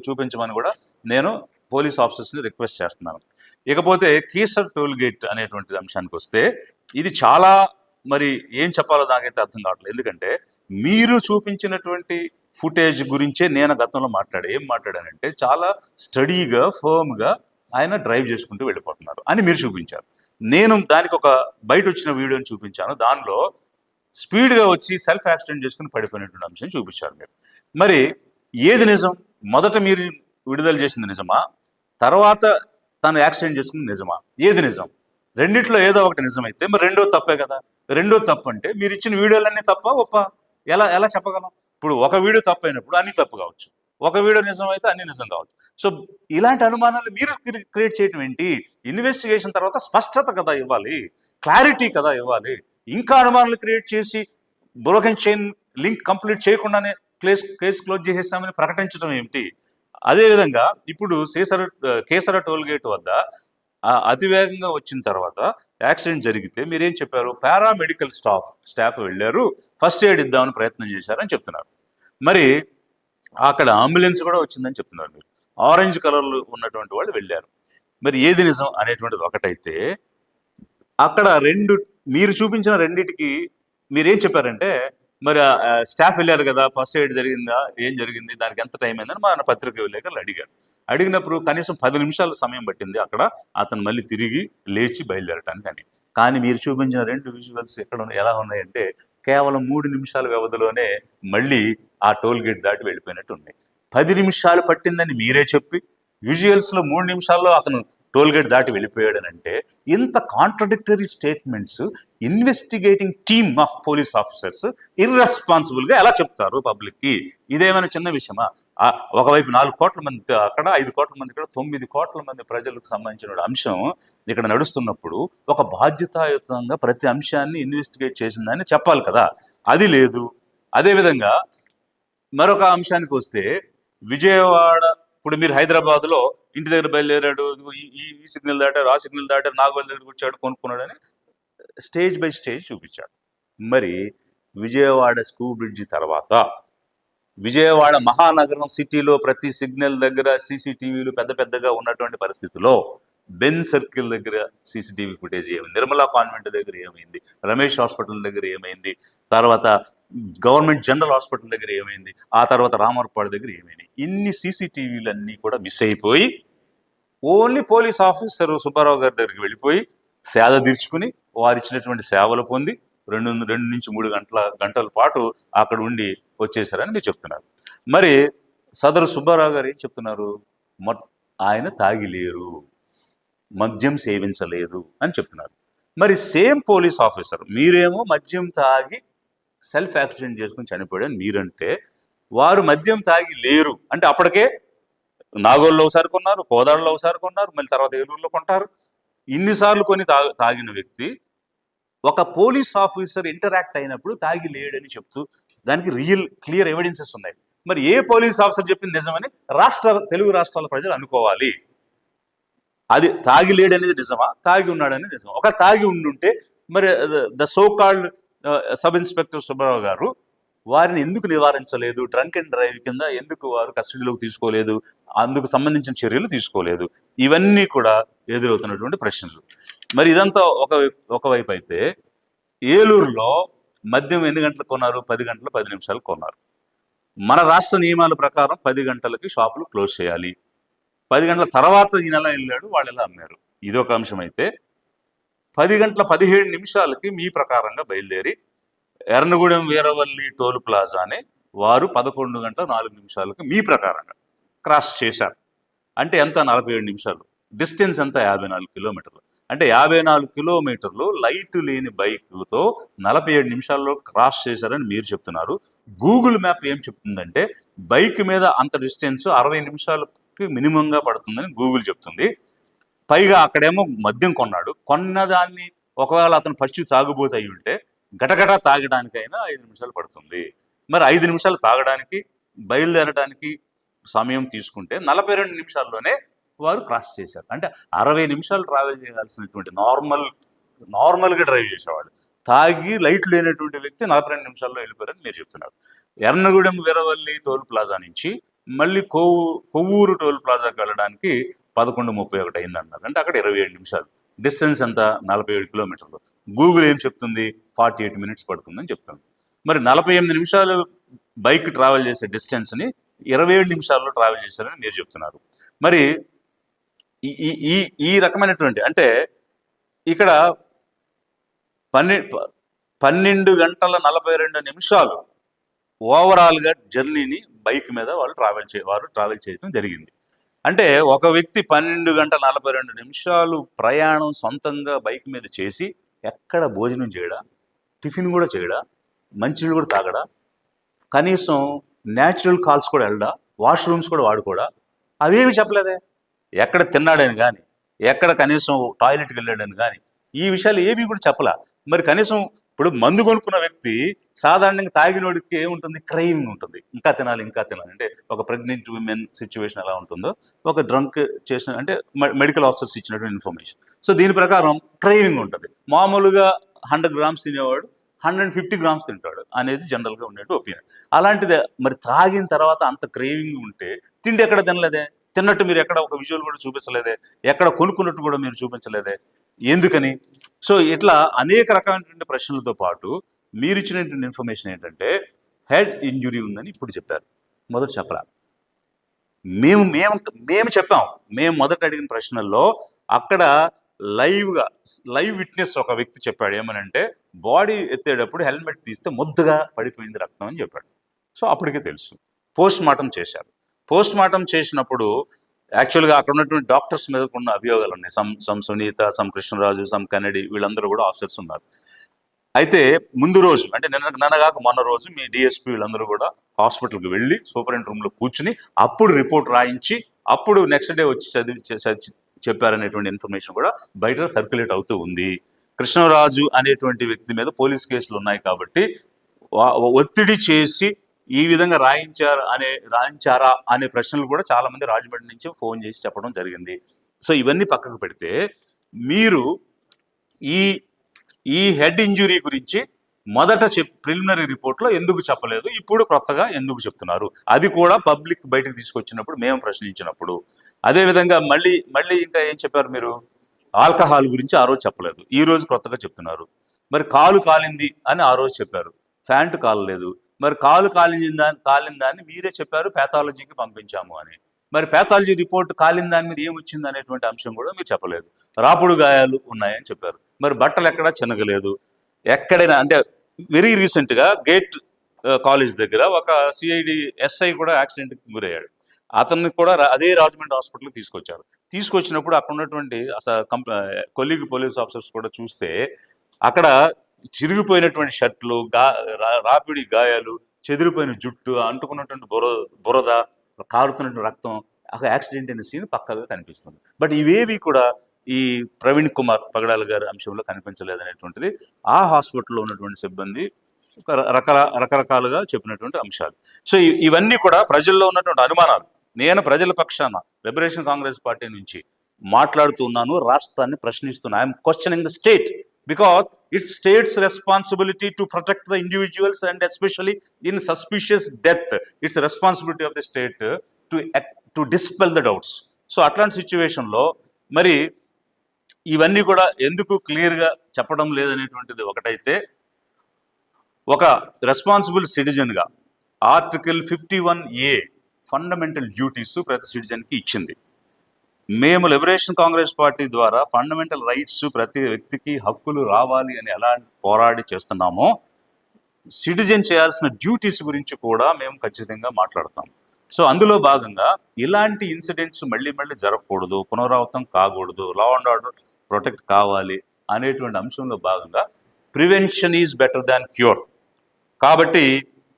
చూపించమని కూడా నేను పోలీస్ ఆఫీసర్స్ని రిక్వెస్ట్ చేస్తున్నాను. ఇకపోతే కీసర్ టోల్ గేట్ అనేటువంటి అంశానికి వస్తే, ఇది చాలా మరి ఏం చెప్పాలో నాకైతే అర్థం కావట్లేదు. ఎందుకంటే మీరు చూపించినటువంటి ఫుటేజ్ గురించే నేను గతంలో ఏం మాట్లాడానంటే చాలా స్టడీగా ఫర్మ్గా ఆయన డ్రైవ్ చేసుకుంటూ వెళ్ళిపోతున్నారు అని మీరు చూపించారు. నేను దానికి ఒక బయట వచ్చిన వీడియోని చూపించాను. దానిలో స్పీడ్గా వచ్చి సెల్ఫ్ యాక్సిడెంట్ చేసుకుని పడిపోయినటువంటి అంశం చూపించారు మీరు. మరి ఏది నిజం? మొదట మీరు విడుదల చేసింది నిజమా? తర్వాత తను యాక్సిడెంట్ చేసుకుని నిజమా? ఏది నిజం? రెండిట్లో ఏదో ఒకటి నిజమైతే మరి రెండో తప్పే కదా. రెండో తప్పు అంటే మీరు ఇచ్చిన వీడియోలన్నీ తప్ప ఒప్ప ఎలా చెప్పగలం? ఇప్పుడు ఒక వీడియో తప్పు అయినప్పుడు అన్ని తప్పు కావచ్చు, ఒక వీడియో నిజం అయితే అన్ని నిజం కావచ్చు. సో ఇలాంటి అనుమానాలు మీరు క్రియేట్ చేయటం ఏంటి? ఇన్వెస్టిగేషన్ తర్వాత స్పష్టత కదా ఇవ్వాలి, క్లారిటీ కదా ఇవ్వాలి. ఇంకా అనుమానాలు క్రియేట్ చేసి బ్రోకెన్ చైన్ లింక్ కంప్లీట్ చేయకుండానే కేసు క్లోజ్ చేసేస్తామని ప్రకటించడం ఏమిటి? అదేవిధంగా ఇప్పుడు కేసర టోల్ గేట్ వద్ద అతివేగంగా వచ్చిన తర్వాత యాక్సిడెంట్ జరిగితే మీరేం చెప్పారు? పారామెడికల్ స్టాఫ్ వెళ్ళారు, ఫస్ట్ ఎయిడ్ ఇద్దామని ప్రయత్నం చేశారని చెప్తున్నారు. మరి అక్కడ అంబులెన్స్ కూడా వచ్చిందని చెప్తున్నారు మీరు. ఆరెంజ్ కలర్లు ఉన్నటువంటి వాళ్ళు వెళ్ళారు. మరి ఏది నిజం అనేటువంటిది ఒకటైతే, అక్కడ మీరు చూపించిన రెండిటికి మీరేం చెప్పారంటే, మరి స్టాఫ్ వెళ్ళారు కదా, ఫస్ట్ ఎయిడ్ జరిగిందా, ఏం జరిగింది, దానికి ఎంత టైం అయిందని మన పత్రిక విలేకరులు అడిగినప్పుడు కనీసం 10 నిమిషాల సమయం పట్టింది అక్కడ అతను మళ్ళీ తిరిగి లేచి బయలుదేరటానికి. కానీ మీరు చూపించిన 2 విజువల్స్ ఎలా ఉన్నాయంటే కేవలం 3 నిమిషాల వ్యవధిలోనే మళ్ళీ ఆ టోల్ గేట్ దాటి వెళ్ళిపోయినట్టు ఉన్నాయి. 10 నిమిషాలు పట్టిందని మీరే చెప్పి విజువల్స్లో 3 నిమిషాల్లో అతను టోల్ గేట్ దాటి వెళ్ళిపోయాడనంటే ఇంత contradictory statements investigating team of police officers ఇర్రెస్పాన్సిబుల్గా ఎలా చెప్తారు పబ్లిక్కి? ఇదేమైనా చిన్న విషయమా? ఒకవైపు 4 కోట్ల మంది అక్కడ, 5 కోట్ల మంది ఇక్కడ, 9 కోట్ల మంది ప్రజలకు సంబంధించిన అంశం ఇక్కడ నడుస్తున్నప్పుడు ఒక బాధ్యతాయుతంగా ప్రతి అంశాన్ని ఇన్వెస్టిగేట్ చేసిందని చెప్పాలి కదా, అది లేదు. అదేవిధంగా మరొక అంశానికి వస్తే, విజయవాడ, ఇప్పుడు మీరు హైదరాబాద్లో ఇంటి దగ్గర బయలుదేరాడు, ఈ సిగ్నల్ దాటారు, ఆ సిగ్నల్ దాటారు, నాగోల్ దగ్గరకు వచ్చాడు, కొనుక్కున్నాడు అని స్టేజ్ బై స్టేజ్ చూపించాడు. మరి విజయవాడ స్కూ బ్రిడ్జి తర్వాత విజయవాడ మహానగరం సిటీలో ప్రతి సిగ్నల్ దగ్గర సీసీటీవీలు పెద్ద పెద్దగా ఉన్నటువంటి పరిస్థితిలో బెన్ సర్కిల్ దగ్గర సీసీటీవీ ఫుటేజ్ ఏమైంది, నిర్మలా కాన్వెంట్ దగ్గర ఏమైంది, రమేష్ హాస్పిటల్ దగ్గర ఏమైంది, తర్వాత గవర్నమెంట్ జనరల్ హాస్పిటల్ దగ్గర ఏమైంది, ఆ తర్వాత రామర్పాడు దగ్గర ఏమైంది, ఇన్ని సీసీటీవీలు అన్నీ కూడా మిస్ అయిపోయి ఓన్లీ పోలీస్ ఆఫీసర్ సుబ్బారావు గారి దగ్గరికి వెళ్ళిపోయి సేద తీర్చుకుని వారు ఇచ్చినటువంటి సేవలు పొంది 2 నుంచి 3 గంటల పాటు అక్కడ ఉండి వచ్చేసారని మీరు చెప్తున్నారు. మరి సదరు సుబ్బారావు గారు ఏం చెప్తున్నారు? ఆయన తాగి లేరు, మద్యం సేవించలేదు అని చెప్తున్నారు. మరి సేమ్ పోలీస్ ఆఫీసర్ మీరేమో మద్యం తాగి సెల్ఫ్ యాక్సిడెంట్ చేసుకుని చనిపోయాడని మీరంటే, వారు మద్యం తాగి లేరు అంటే అప్పటికే నాగోల్లో ఒకసారి కొన్నారు, కోదాడలో ఒకసారి కొన్నారు, మళ్ళీ తర్వాత ఏలూరులో కొంటారు. ఇన్నిసార్లు కొని తాగిన వ్యక్తి ఒక పోలీస్ ఆఫీసర్ ఇంటరాక్ట్ అయినప్పుడు తాగి లేడని చెప్తూ దానికి క్లియర్ ఎవిడెన్సెస్ ఉన్నాయి. మరి ఏ పోలీస్ ఆఫీసర్ చెప్పింది నిజమని తెలుగు రాష్ట్రాల ప్రజలు అనుకోవాలి. అది తాగి లేడనేది నిజమా, తాగి ఉన్నాడనేది నిజమా? ఒక తాగి ఉండుంటే మరి the so called sub inspector Subbarao గారు వారిని ఎందుకు నివారించలేదు, డ్రంక్ అండ్ డ్రైవ్ కింద ఎందుకు వారు కస్టడీలోకి తీసుకోలేదు, అందుకు సంబంధించిన చర్యలు తీసుకోలేదు? ఇవన్నీ కూడా ఎదురవుతున్నటువంటి ప్రశ్నలు. మరి ఇదంతా ఒకవైపు అయితే, ఏలూరులో మద్యం ఎన్ని గంటలకు కొన్నారు? 10 గంటల 10 నిమిషాలకు కొన్నారు. మన రాష్ట్ర నియమాల ప్రకారం 10 గంటలకి షాపులు క్లోజ్ చేయాలి. 10 గంటల తర్వాత ఈయన ఎలా వెళ్ళాడు, వాళ్ళు ఎలా అమ్మారు, ఇదొక అంశం అయితే, 10 గంటల 17 నిమిషాలకి మీ ప్రకారంగా బయలుదేరి ఎర్నగూడెం వీరవల్లి టోల్ ప్లాజాని వారు 11 గంటల 4 నిమిషాలకి మీ ప్రకారంగా క్రాస్ చేశారు. అంటే ఎంత? 47 నిమిషాలు. డిస్టెన్స్ ఎంత? 54 కిలోమీటర్లు. అంటే 54 కిలోమీటర్లు లైట్ లేని బైక్తో 47 నిమిషాల్లో క్రాస్ చేశారని మీరు చెప్తున్నారు. గూగుల్ మ్యాప్ ఏం చెప్తుందంటే బైక్ మీద అంత డిస్టెన్స్ 60 నిమిషాలకి మినిమంగా పడుతుందని గూగుల్ చెప్తుంది. పైగా అక్కడేమో మద్యం కొన్నాడు. కొన్నదాన్ని ఒకవేళ అతను ఫస్ట్ తాగుబోతు అయి ఉంటే గటగట తాగడానికైనా 5 నిమిషాలు పడుతుంది. మరి 5 నిమిషాలు తాగడానికి బయలుదేరడానికి సమయం తీసుకుంటే 42 నిమిషాల్లోనే వారు క్రాస్ చేశారు. అంటే 60 నిమిషాలు ట్రావెల్ చేయాల్సినటువంటి నార్మల్గా డ్రైవ్ చేసేవాడు తాగి లైట్ లేనటువంటి వ్యక్తి 42 నిమిషాల్లో వెళ్ళిపోయారని మీరు చెప్తున్నారు. ఎర్నగూడెం వీరవల్లి టోల్ ప్లాజా నుంచి మళ్ళీ కొవ్వూరు టోల్ ప్లాజాకి వెళ్ళడానికి 11:31 అయిందన్నారు. అంటే అక్కడ 27 నిమిషాలు. డిస్టెన్స్ ఎంత? 47 కిలోమీటర్లు. గూగుల్ ఏం చెప్తుంది? 48 మినిట్స్ పడుతుందని చెప్తుంది. మరి 48 నిమిషాలు బైక్ ట్రావెల్ చేసే డిస్టెన్స్ని 27 నిమిషాల్లో ట్రావెల్ చేశారని మీరు చెప్తున్నారు. మరి ఈ రకమైనటువంటి అంటే ఇక్కడ 12 గంటల 42 నిమిషాలు ఓవరాల్గా జర్నీని బైక్ మీద వారు ట్రావెల్ చేయడం జరిగింది. అంటే ఒక వ్యక్తి 12 గంటల 42 నిమిషాలు ప్రయాణం సొంతంగా బైక్ మీద చేసి ఎక్కడ భోజనం చేయడా, టిఫిన్ కూడా చేయడా, మంచినీళ్ళు కూడా తాగడా, కనీసం న్యాచురల్ కాల్స్ కూడా వెళ్ళడా, వాష్రూమ్స్ కూడా వాడుకోడా, అవేమి చెప్పలేదే. ఎక్కడ తిన్నాడని కానీ, ఎక్కడ కనీసం టాయిలెట్కి వెళ్ళాడని కానీ, ఈ విషయాలు ఏమీ కూడా చెప్పలా. మరి కనీసం ఇప్పుడు మందు కొనుక్కున్న వ్యక్తి సాధారణంగా తాగినోడికి ఏముంటుంది? క్రైవింగ్ ఉంటుంది. ఇంకా తినాలి అంటే ఒక ప్రెగ్నెంట్ విమెన్ సిచ్యువేషన్ ఎలా ఉంటుందో, ఒక డ్రంక్ చేసిన అంటే మెడికల్ ఆఫీసర్స్ ఇచ్చినటువంటి ఇన్ఫర్మేషన్. సో దీని ప్రకారం క్రైవింగ్ ఉంటుంది. మామూలుగా 100 గ్రామ్స్ తినేవాడు 150 గ్రామ్స్ తింటాడు అనేది జనరల్గా ఉండేట్టు ఒపీనియన్. అలాంటిదే మరి తాగిన తర్వాత అంత క్రేవింగ్ ఉంటే తిండి ఎక్కడ తినలేదే, తిన్నట్టు మీరు ఎక్కడ ఒక విజువల్ కూడా చూపించలేదే, ఎక్కడ కొనుక్కున్నట్టు కూడా మీరు చూపించలేదే, ఎందుకని? సో ఇట్లా అనేక రకమైనటువంటి ప్రశ్నలతో పాటు మీరు ఇచ్చినటువంటి ఇన్ఫర్మేషన్ ఏంటంటే హెడ్ ఇంజురీ ఉందని ఇప్పుడు చెప్పారు. మొదట చెప్పరా? మేము చెప్పాం. మేము మొదట అడిగిన ప్రశ్నల్లో అక్కడ లైవ్ విట్నెస్ ఒక వ్యక్తి చెప్పాడు. ఏమనంటే బాడీ ఎత్తేటప్పుడు హెల్మెట్ తీస్తే ముద్దగా పడిపోయింది రక్తం అని చెప్పాడు. సో అప్పటికే తెలుసు. పోస్ట్ మార్టం చేశారు. పోస్ట్ మార్టం చేసినప్పుడు యాక్చువల్గా అక్కడ ఉన్నటువంటి డాక్టర్స్ మీద ఉన్న అభియోగాలు ఉన్నాయి. Some Sunitha, some Krishnaraju, some Kannadi, వీళ్ళందరూ కూడా ఆఫీసర్స్ ఉన్నారు. అయితే ముందు రోజు అంటే నిన్నగాక మొన్న రోజు మీ డిఎస్పీ వీళ్ళందరూ కూడా హాస్పిటల్కి వెళ్ళి సూపరింట్ రూమ్లో కూర్చుని అప్పుడు రిపోర్ట్ రాయించి అప్పుడు నెక్స్ట్ డే వచ్చి చెప్పారనేటువంటి ఇన్ఫర్మేషన్ కూడా బయట సర్క్యులేట్ అవుతూ ఉంది. కృష్ణరాజు అనేటువంటి వ్యక్తి మీద పోలీస్ కేసులు ఉన్నాయి కాబట్టి ఒత్తిడి చేసి ఈ విధంగా రాయించారా అనే ప్రశ్నలు కూడా చాలా మంది రాజమండ్రి నుంచి ఫోన్ చేసి చెప్పడం జరిగింది. సో ఇవన్నీ పక్కకు పెడితే మీరు ఈ ఈ హెడ్ ఇంజురీ గురించి మొదట ప్రిలిమినరీ రిపోర్ట్లో ఎందుకు చెప్పలేదు, ఇప్పుడు కొత్తగా ఎందుకు చెప్తున్నారు? అది కూడా పబ్లిక్ బయటకు తీసుకొచ్చినప్పుడు మేము ప్రశ్నించినప్పుడు. అదేవిధంగా మళ్ళీ ఇంకా ఏం చెప్పారు మీరు? ఆల్కహాల్ గురించి ఆ రోజు చెప్పలేదు, ఈ రోజు కొత్తగా చెప్తున్నారు. మరి కాలు కాలింది అని ఆ రోజు చెప్పారు, ఫ్యాంట్ కాలలేదు. మరి కాలు కాలిన దాన్ని మీరే చెప్పారు పాథాలజీకి పంపించాము అని. మరి పాథాలజీ రిపోర్ట్ కాలిన దాని మీద ఏమొచ్చింది అనేటువంటి అంశం కూడా మీరు చెప్పలేదు. రాపుడు గాయాలు ఉన్నాయని చెప్పారు. మరి బట్టలు ఎక్కడా చినగలేదు. ఎక్కడైనా అంటే వెరీ రీసెంట్గా గేట్ కాలేజ్ దగ్గర ఒక సిఐడి ఎస్ఐ కూడా యాక్సిడెంట్కి గురయ్యాడు. అతన్ని కూడా అదే రాజమండ్రి హాస్పిటల్కి తీసుకొచ్చినప్పుడు అక్కడ ఉన్నటువంటి కొలీగ్ పోలీస్ ఆఫీసర్స్ కూడా చూస్తే అక్కడ చిరిగిపోయినటువంటి షర్ట్లు, రాపిడి గాయాలు, చెదిరిపోయిన జుట్టు, అంటుకున్నటువంటి బురద, కారుతున్నటువంటి రక్తం, అక్కడ యాక్సిడెంట్ అయిన సీన్ పక్కగా కనిపిస్తుంది. బట్ ఇవేవి కూడా ఈ ప్రవీణ్ కుమార్ పగడాల గారి అంశంలో కనిపించలేదనేటువంటిది ఆ హాస్పిటల్లో ఉన్నటువంటి సిబ్బంది రకరకాలుగా చెప్పినటువంటి అంశాలు. సో ఇవన్నీ కూడా ప్రజల్లో ఉన్నటువంటి అనుమానాలు. నేను ప్రజల పక్షాన లిబరేషన్ కాంగ్రెస్ పార్టీ నుంచి మాట్లాడుతున్నాను, రాష్ట్రాన్ని ప్రశ్నిస్తున్నాను. I'm questioning the state because it's state's responsibility to protect the individuals and especially in suspicious death. It's a responsibility of the state to dispel the doubts. So అట్లాంటి సిచ్యువేషన్లో మరి ఇవన్నీ కూడా ఎందుకు క్లియర్గా చెప్పడం లేదనేటువంటిది ఒకటైతే, ఒక రెస్పాన్సిబుల్ సిటిజన్గా ఆర్టికల్ 51A ఫండమెంటల్ డ్యూటీస్ ప్రతి సిటిజన్కి ఇచ్చింది. మేము లిబరేషన్ కాంగ్రెస్ పార్టీ ద్వారా ఫండమెంటల్ రైట్స్, ప్రతి వ్యక్తికి హక్కులు రావాలి అని ఎలా పోరాడి చేస్తున్నామో, సిటిజన్ చేయాల్సిన డ్యూటీస్ గురించి కూడా మేము ఖచ్చితంగా మాట్లాడతాం. సో అందులో భాగంగా ఇలాంటి ఇన్సిడెంట్స్ మళ్ళీ జరగకూడదు, పునరావృతం కాకూడదు, లా అండ్ ఆర్డర్ ప్రొటెక్ట్ కావాలి అనేటువంటి అంశంలో భాగంగా prevention is better than cure. కాబట్టి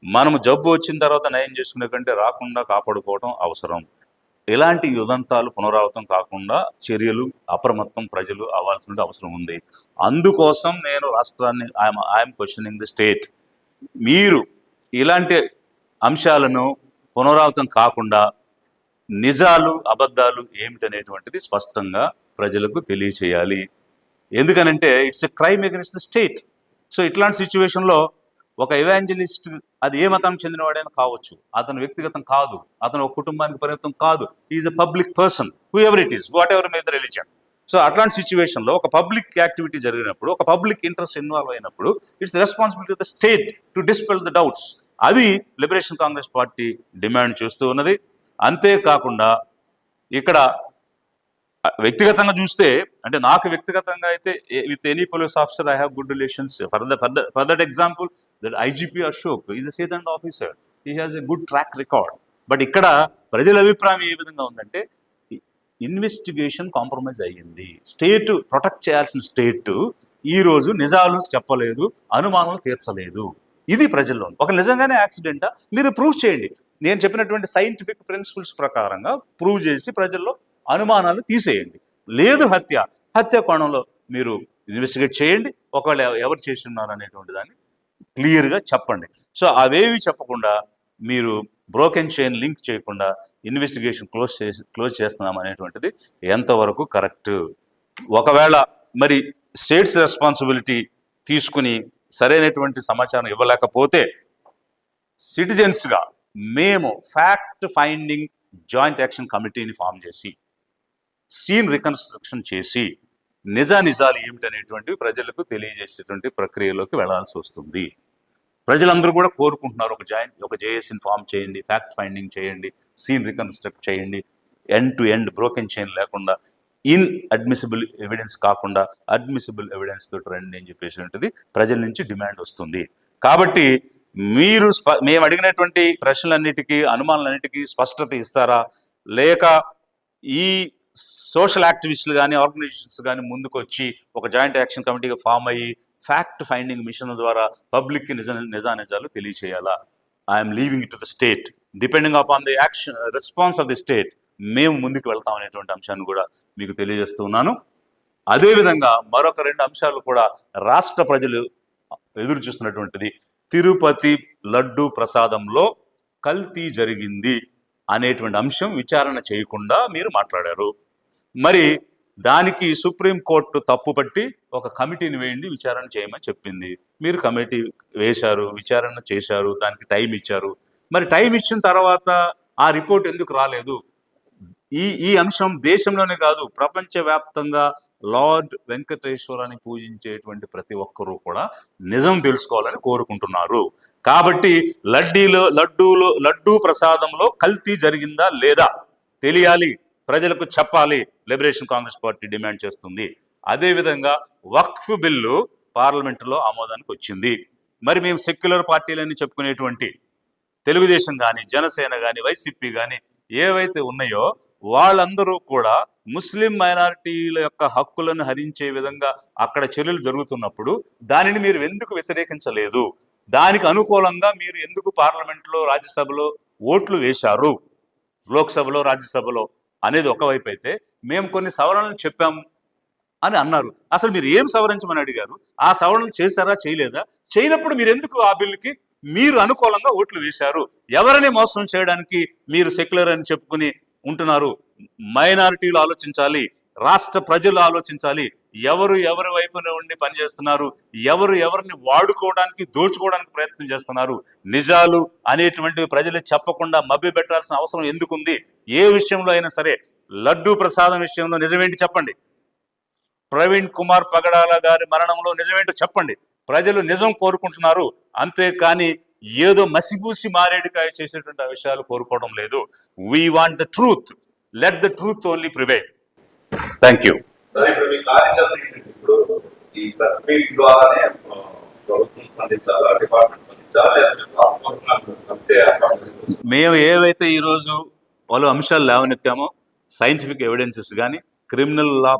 మనము జబ్బు వచ్చిన తర్వాత నయం చేసుకునే కంటే రాకుండా కాపాడుకోవడం అవసరం. ఇలాంటి ఉదంతాలు పునరావృతం కాకుండా చర్యలు అప్రమత్తం ప్రజలు అవ్వాల్సిన అవసరం ఉంది. అందుకోసం నేను రాష్ట్రాన్ని ఐఎమ్ క్వశ్చనింగ్ ది స్టేట్. మీరు ఇలాంటి అంశాలను పునరావృతం కాకుండా నిజాలు అబద్ధాలు ఏమిటనేటువంటిది స్పష్టంగా ప్రజలకు తెలియచేయాలి. ఎందుకనంటే it's a crime against the state. So ఇట్లాంటి సిచ్యువేషన్లో ఒక ఎవాంజలిస్ట్ అది ఏ మతం చెందినవాడైనా కావచ్చు, అతను వ్యక్తిగతం కాదు, అతను ఒక కుటుంబానికి పరిమితం కాదు. Is a public person, who ever it is, what ever may the religion. So అట్లాంటి సిచ్యువేషన్లో ఒక పబ్లిక్ యాక్టివిటీ జరిగినప్పుడు, ఒక పబ్లిక్ ఇంట్రెస్ట్ ఇన్వాల్వ్ అయినప్పుడు, it's responsibility of the state to dispel the doubts. అది లిబరేషన్ కాంగ్రెస్ పార్టీ డిమాండ్ చేస్తూ ఉన్నది. అంతేకాకుండా ఇక్కడ వ్యక్తిగతంగా చూస్తే, అంటే నాకు వ్యక్తిగతంగా అయితే with any police officer I have good relations. For that example that IGP Ashok is a seasoned officer, he has a good track record. But ఇక్కడ ప్రజల అభిప్రాయం ఏ విధంగా ఉందంటే, ఇన్వెస్టిగేషన్ కాంప్రమైజ్ అయ్యింది. స్టేట్ ప్రొటెక్ట్ చేయాల్సిన స్టేట్ ఈరోజు నిజాలు చెప్పలేదు, అనుమానాలు తీర్చలేదు. ఇది ప్రజల్లో ఒక నిజంగానే యాక్సిడెంటా మీరు ప్రూవ్ చేయండి. నేను చెప్పినటువంటి సైంటిఫిక్ ప్రిన్సిపల్స్ ప్రకారంగా ప్రూవ్ చేసి ప్రజల్లో అనుమానాలు తీసేయండి. లేదు హత్య కోణంలో మీరు ఇన్వెస్టిగేట్ చేయండి. ఒకవేళ ఎవరు చేసి ఉన్నారు అనేటువంటి దాన్ని క్లియర్గా చెప్పండి. సో అవేవి చెప్పకుండా మీరు బ్రోకెన్ చైన్ లింక్ చేయకుండా ఇన్వెస్టిగేషన్ క్లోజ్ చేస్తున్నాం అనేటువంటిది ఎంతవరకు కరెక్ట్? ఒకవేళ మరి స్టేట్స్ రెస్పాన్సిబిలిటీ తీసుకుని సరైనటువంటి సమాచారం ఇవ్వలేకపోతే సిటిజన్స్గా మేము ఫ్యాక్ట్ ఫైండింగ్ జాయింట్ యాక్షన్ కమిటీని ఫామ్ చేసి సీన్ రికన్స్ట్రక్షన్ చేసి నిజాలు ఏమిటనేటువంటివి ప్రజలకు తెలియజేసేటువంటి ప్రక్రియలోకి వెళ్లాల్సి వస్తుంది. ప్రజలందరూ కూడా కోరుకుంటున్నారు, ఒక జేఏసీని ఫామ్ చేయండి, ఫ్యాక్ట్ ఫైండింగ్ చేయండి, సీన్ రికన్స్ట్రక్ట్ చేయండి, end to end broken chain లేకుండా, ఇన్ అడ్మిసిబుల్ ఎవిడెన్స్ కాకుండా అడ్మిసిబుల్ ఎవిడెన్స్ తోటి రండి అని చెప్పేసినటువంటిది ప్రజల నుంచి డిమాండ్ వస్తుంది. కాబట్టి మీరు మేము అడిగినటువంటి ప్రశ్నలన్నిటికీ, అనుమానాలన్నిటికీ స్పష్టత ఇస్తారా, లేక ఈ సోషల్ యాక్టివిస్టులు కానీ ఆర్గనైజేషన్స్ కానీ ముందుకు వచ్చి ఒక జాయింట్ యాక్షన్ కమిటీగా ఫామ్ అయ్యి ఫ్యాక్ట్ ఫైండింగ్ మిషన్ ద్వారా పబ్లిక్కి నిజాలు తెలియచేయాలా? I'm leaving it to the state. Depending upon the action response of the state మేము ముందుకు వెళ్తాం అనేటువంటి అంశాన్ని కూడా మీకు తెలియజేస్తున్నాను. అదేవిధంగా మరొక 2 అంశాలు కూడా రాష్ట్ర ప్రజలు ఎదురు చూస్తున్నటువంటిది. తిరుపతి లడ్డు ప్రసాదంలో కల్తీ జరిగింది అనేటువంటి అంశం విచారణ చేయకుండా మీరు మాట్లాడారు. మరి దానికి సుప్రీంకోర్టు తప్పుపట్టి ఒక కమిటీని వేయండి విచారణ చేయమని చెప్పింది. మీరు కమిటీ వేశారు, విచారణ చేశారు, దానికి టైం ఇచ్చారు. మరి టైం ఇచ్చిన తర్వాత ఆ రిపోర్ట్ ఎందుకు రాలేదు? ఈ అంశం దేశంలోనే కాదు, ప్రపంచవ్యాప్తంగా లార్డ్ వెంకటేశ్వరాన్ని పూజించేటువంటి ప్రతి ఒక్కరూ కూడా నిజం తెలుసుకోవాలని కోరుకుంటున్నారు. కాబట్టి లడ్డూ ప్రసాదంలో కల్తీ జరిగిందా లేదా తెలియాలి, ప్రజలకు చెప్పాలి. లిబరేషన్ కాంగ్రెస్ పార్టీ డిమాండ్ చేస్తుంది. అదేవిధంగా వక్ఫ్ బిల్లు పార్లమెంటులో ఆమోదానికి వచ్చింది. మరి మేము సెక్యులర్ పార్టీలని చెప్పుకునేటువంటి తెలుగుదేశం కానీ, జనసేన కానీ, వైసీపీ కానీ ఏవైతే ఉన్నాయో వాళ్ళందరూ కూడా ముస్లిం మైనారిటీల యొక్క హక్కులను హరించే విధంగా అక్కడ చర్యలు జరుగుతున్నప్పుడు దానిని మీరు ఎందుకు వ్యతిరేకించలేదు? దానికి అనుకూలంగా మీరు ఎందుకు పార్లమెంట్లో, రాజ్యసభలో ఓట్లు వేశారు, లోక్సభలో, రాజ్యసభలో అనేది ఒకవైపు అయితే, మేము కొన్ని సవరణలు చెప్పాము అని అన్నారు. అసలు మీరు ఏం సవరించమని అడిగారు? ఆ సవరణలు చేశారా, చేయలేదా? చేయనప్పుడు మీరు ఎందుకు ఆ బిల్లుకి మీరు అనుకూలంగా ఓట్లు వేశారు? ఎవరిని మోసం చేయడానికి మీరు సెక్యులర్ అని చెప్పుకుని ఉంటున్నారు? మైనారిటీలు ఆలోచించాలి, రాష్ట్ర ప్రజలు ఆలోచించాలి. ఎవరి వైపున ఉండి పనిచేస్తున్నారు, ఎవరిని వాడుకోవడానికి, దోచుకోవడానికి ప్రయత్నం చేస్తున్నారు. నిజాలు అనేటువంటివి ప్రజలు చెప్పకుండా మభ్య పెట్టాల్సిన అవసరం ఎందుకుంది? ఏ విషయంలో అయినా సరే, లడ్డూ ప్రసాదం విషయంలో నిజమేంటి చెప్పండి. ప్రవీణ్ కుమార్ పగడాల గారి మరణంలో నిజమేంటో చెప్పండి. ప్రజలు నిజం కోరుకుంటున్నారు, అంతేకాని ఏదో మసిగూసి మారేడుకాయ చేసేటువంటి ఆ విషయాలు కోరుకోవడం లేదు. We want the truth, let the truth only prevail. Thank you. మేము ఏవైతే ఈరోజు పలు అంశాలు లేవనెత్తామో, సైంటిఫిక్ ఎవిడెన్సెస్ కానీ, క్రిమినల్ లా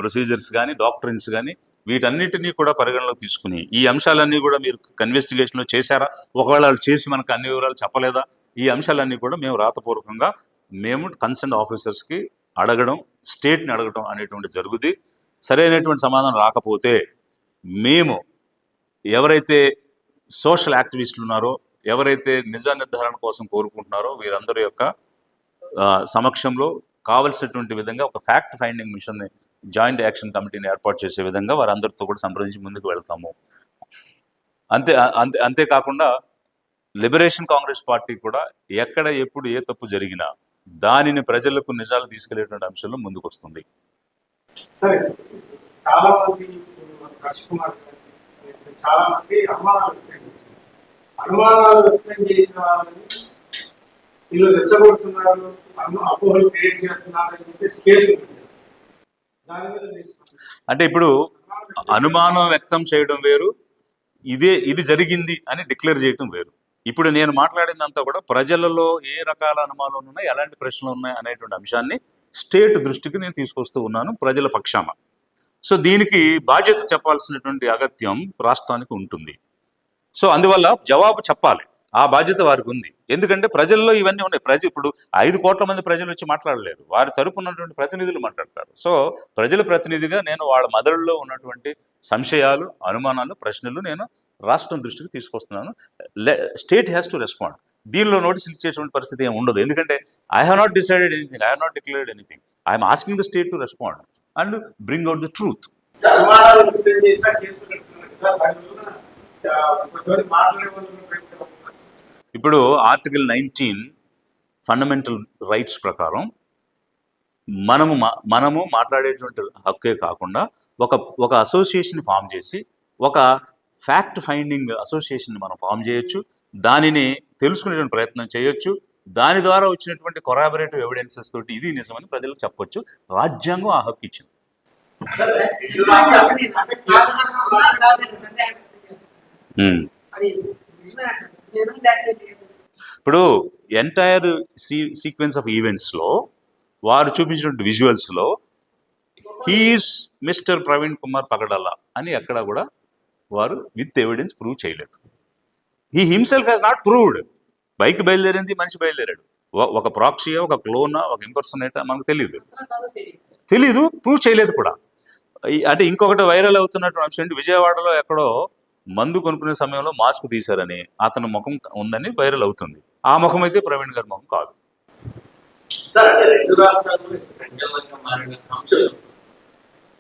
ప్రొసీజర్స్ కానీ, డాక్టరిన్స్ కానీ, వీటన్నిటినీ కూడా పరిగణలోకి తీసుకుని ఈ అంశాలన్నీ కూడా మీరు ఇన్వెస్టిగేషన్లో చేశారా? ఒకవేళ వాళ్ళు చేసి మనకు అన్ని వివరాలు చెప్పలేదా? ఈ అంశాలన్నీ కూడా మేము రాతపూర్వకంగా మేము కన్సర్న్ ఆఫీసర్స్కి అడగడం, స్టేట్ని అడగడం అనేటువంటి జరుగుతుంది. సరైనటువంటి సమాధానం రాకపోతే మేము ఎవరైతే సోషల్ యాక్టివిస్టులు ఉన్నారో, ఎవరైతే నిజ నిర్ధారణ కోసం కోరుకుంటున్నారో వీరందరి యొక్క సమక్షంలో కావలసినటువంటి విధంగా ఒక fact finding mission joint action కమిటీని ఏర్పాటు చేసే విధంగా వారందరితో కూడా సంప్రదించి ముందుకు వెళ్తాము. అంతేకాకుండా లిబరేషన్ కాంగ్రెస్ పార్టీ కూడా ఎక్కడ ఎప్పుడు ఏ తప్పు జరిగినా దానిని ప్రజలకు నిజాలు తీసుకెళ్లేటువంటి అంశంలో ముందుకు వస్తుంది. అనుమానాలు వ్యక్తం చేసిన వాళ్ళని వీళ్ళు రెచ్చగొడుతున్నారు, అపోహలు క్రియేట్ చేస్తున్నారని చెప్పేసి కేసు. అంటే ఇప్పుడు అనుమానం వ్యక్తం చేయడం వేరు, ఇది జరిగింది అని డిక్లేర్ చేయడం వేరు. ఇప్పుడు నేను మాట్లాడిందంతా కూడా ప్రజలలో ఏ రకాల అనుమానాలు ఉన్నాయి, ఎలాంటి ప్రశ్నలు ఉన్నాయి అనేటువంటి అంశాన్ని స్టేట్ దృష్టికి నేను తీసుకొస్తూ ఉన్నాను ప్రజల పక్షాన. సో దీనికి బాధ్యత చెప్పాల్సినటువంటి అగత్యం రాష్ట్రానికి ఉంటుంది. సో అందువల్ల జవాబు చెప్పాలి, ఆ బాధ్యత వారికి ఉంది. ఎందుకంటే ప్రజల్లో ఇవన్నీ ఉన్నాయి. ఇప్పుడు 5 కోట్ల మంది ప్రజలు వచ్చి మాట్లాడలేరు, వారి తరపు ఉన్నటువంటి ప్రతినిధులు మాట్లాడతారు. సో ప్రజల ప్రతినిధిగా నేను వాళ్ళ మెదడులో ఉన్నటువంటి సంశయాలు, అనుమానాలు, ప్రశ్నలు నేను రాష్ట్రం దృష్టికి తీసుకొస్తున్నాను. State has to respond. దీనిలో నోటీసులు ఇచ్చేటువంటి పరిస్థితి ఏమి ఉండదు. ఎందుకంటే I have not decided anything, I have not declared anything. I'm asking the state to respond and bring out the truth. ఇప్పుడు ఆర్టికల్ 19 ఫండమెంటల్ రైట్స్ ప్రకారం మనము మాట్లాడేటువంటి హక్కే కాకుండా ఒక అసోసియేషన్ ఫామ్ చేసి ఒక ఫ్యాక్ట్ ఫైండింగ్ అసోసియేషన్ మనం ఫామ్ చేయొచ్చు, దానిని తెలుసుకునేటువంటి ప్రయత్నం చేయొచ్చు. దాని ద్వారా వచ్చినటువంటి కొరాబరేటివ్ ఎవిడెన్సెస్ తోటి ఇది నిజమని ప్రజలకు చెప్పొచ్చు. రాజ్యాంగం ఆ హక్కు ఇచ్చింది. ఇప్పుడు ఎంటైర్ సీక్వెన్స్ ఆఫ్ ఈవెంట్స్లో వారు చూపించినటువంటి విజువల్స్లో హీఈస్ మిస్టర్ ప్రవీణ్ కుమార్ పగడాల అని ఎక్కడా కూడా వారు విత్ ఎవిడెన్స్ ప్రూవ్ చేయలేదు. He himself has not proved. Bike బయలుదేరింది, మనిషి బయలుదేరాడు. ఒక ప్రాక్సీయా, ఒక క్లోనా, ఒక ఇంపర్సనేటా మనకు తెలీదు, ప్రూవ్ చేయలేదు కూడా. అంటే ఇంకొకటి వైరల్ అవుతున్నటువంటి అంశం ఏంటి, విజయవాడలో ఎక్కడో మందు కొనుక్కునే సమయంలో మాస్క్ తీశారని అతని ముఖం ఉందని వైరల్ అవుతుంది. ఆ ముఖం అయితే ప్రవీణ్ గారి ముఖం కాదు. సార్ అంటే రెండు రాష్ట్రాల్లో సంచలనంగా మారిన అంశాలు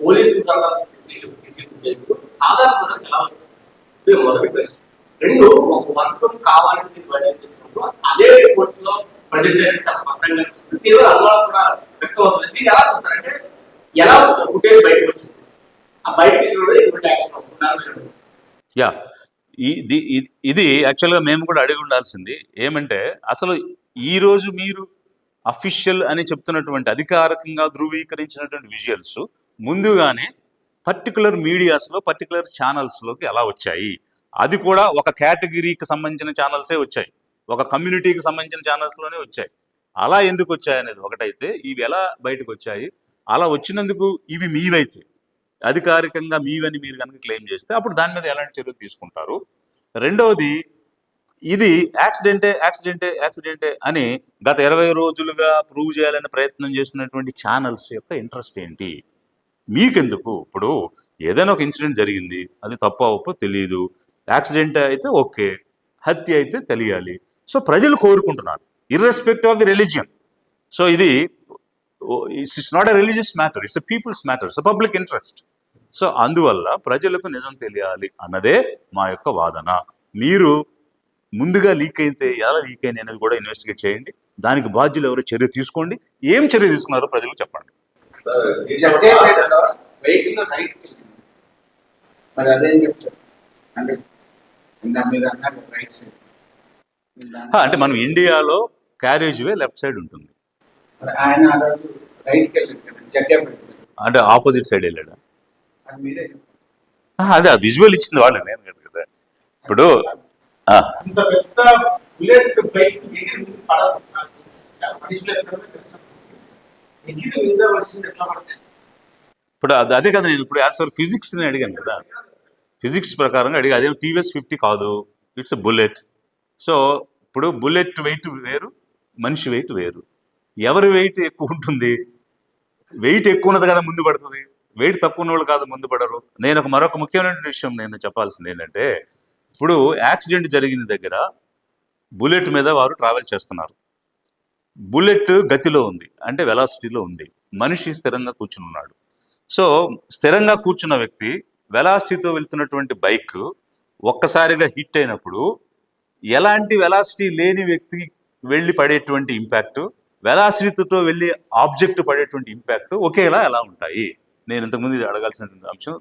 పోలీసు ద్వారా సీసీ ఫుటేజ్ సాధారణ ప్రజలకు ఎలా వచ్చింది? ఇది మొదటి ప్రశ్న. రెండు, ఒక వర్గం కావాలని దీన్ని వైరల్ చేసినప్పుడు అదే రిపోర్ట్ లో ప్రజెంట్ అయితే చాలా స్పష్టంగా కనిపిస్తుంది. తీవ్ర అనుమానం కూడా వ్యక్తం అవుతుంది. దీన్ని ఎలా చూస్తారంటే ఎలా ఫుటేజ్ బయటకు వచ్చింది, ఆ బయటకు వచ్చినప్పుడు ఎటువంటి యాక్షన్ అవుతున్నారు? యా, ఇది యాక్చువల్గా మేము కూడా అడిగి ఉండాల్సింది ఏమంటే, అసలు ఈరోజు మీరు అఫీషియల్ అని చెప్తున్నటువంటి అధికారికంగా ధృవీకరించినటువంటి విజువల్స్ ముందుగానే పర్టికులర్ మీడియాస్లో పర్టికులర్ ఛానల్స్లోకి ఎలా వచ్చాయి? అది కూడా ఒక కేటగిరీకి సంబంధించిన ఛానల్సే వచ్చాయి, ఒక కమ్యూనిటీకి సంబంధించిన ఛానల్స్లోనే వచ్చాయి. అలా ఎందుకు వచ్చాయి అనేది ఒకటైతే, ఇవి ఎలా బయటకు వచ్చాయి, అలా వచ్చినందుకు ఇవి మీవైతే అధికారికంగా మీవని మీరు కనుక క్లెయిమ్ చేస్తే అప్పుడు దాని మీద ఎలాంటి చర్యలు తీసుకుంటారు? రెండవది, ఇది యాక్సిడెంటే అని గత 20 రోజులుగా ప్రూవ్ చేయాలని ప్రయత్నం చేస్తున్నటువంటి ఛానల్స్ యొక్క ఇంట్రెస్ట్ ఏంటి? మీకెందుకు? ఇప్పుడు ఏదైనా ఒక ఇన్సిడెంట్ జరిగింది, అది తప్పు ఒప్పో తెలియదు, యాక్సిడెంట్ అయితే ఓకే, హత్య అయితే తెలియాలి. సో ప్రజలు కోరుకుంటున్నారు irrespective of the religion. So ఇది it's not a religious matter, it's a people's matter, it's a public interest. So అందువల్ల ప్రజలకు నిజం తెలియాలి అన్నదే మా యొక్క వాదన. మీరు ముందుగా లీక్ అయితే ఎలా లీక్ అయింది అనేది కూడా ఇన్వెస్టిగేట్ చేయండి, దానికి బాధ్యులు ఎవరో చర్య తీసుకోండి. ఏం చర్య తీసుకున్నారో ప్రజలకు చెప్పండి. వెహికల్ రైట్ మరి అదేం చెప్తారు అంటే ఇంకా మీరు అన్నారు రైట్ సైడ్, అంటే మనం ఇండియాలో క్యారేజ్ వే లెఫ్ట్ సైడ్ ఉంటుంది, మరి ఆయన ఆ రోజు రైట్కి వెళ్ళారు కదా, జగ్గా పెడతారు, అంటే ఆపోజిట్ సైడ్ వెళ్ళాడా? అది మీరే చెప్పారు. అదే విజువల్ ఇచ్చింది వాళ్ళు, నేను కాదు కదా. ఇప్పుడు ఇంత పెద్ద బుల్లెట్ బైక్ ఎగిరి పడదు, మనుషులు ఎక్కడమే కష్టం, ఎగిరి మీద మనిషిని ఎట్లా పడుతుంది? ఇప్పుడు అదే కదా, నేను ఇప్పుడు యాజ్ ఫర్ ఫిజిక్స్ ని అడిగాను కదా, ఫిజిక్స్ ప్రకారంగా అడిగా. అదే టీవీఎస్ 50 కాదు, ఇట్స్ ఎ బుల్లెట్. సో ఇప్పుడు బుల్లెట్ వెయిట్ వేరు, మనిషి వెయిట్ వేరు. ఎవరి వెయిట్ ఎక్కువ ఉంటుంది? వెయిట్ ఎక్కువ ఉన్నది కదా ముందు పడుతుంది, వెయిట్ తక్కువ ఉన్న వాళ్ళు కాదు ముందు పడరు. నేను మరొక ముఖ్యమైన విషయం నేను చెప్పాల్సింది ఏంటంటే, ఇప్పుడు యాక్సిడెంట్ జరిగిన దగ్గర బుల్లెట్ మీద వారు ట్రావెల్ చేస్తున్నారు. బుల్లెట్ గతిలో ఉంది, అంటే వెలాసిటీలో ఉంది, మనిషి స్థిరంగా కూర్చుని ఉన్నాడు. సో స్థిరంగా కూర్చున్న వ్యక్తి వెలాసిటీతో వెళ్తున్నటువంటి బైక్ ఒక్కసారిగా హిట్ అయినప్పుడు ఎలాంటి వెలాసిటీ లేని వ్యక్తి వెళ్ళి పడేటువంటి ఇంపాక్ట్, వెలాసిటీతో వెళ్ళి ఆబ్జెక్ట్ పడేటువంటి ఇంపాక్ట్ ఒకేలా ఎలా ఉంటాయి? నేను ఇంతకుముందు ఇది అడగాల్సినటువంటి అంశం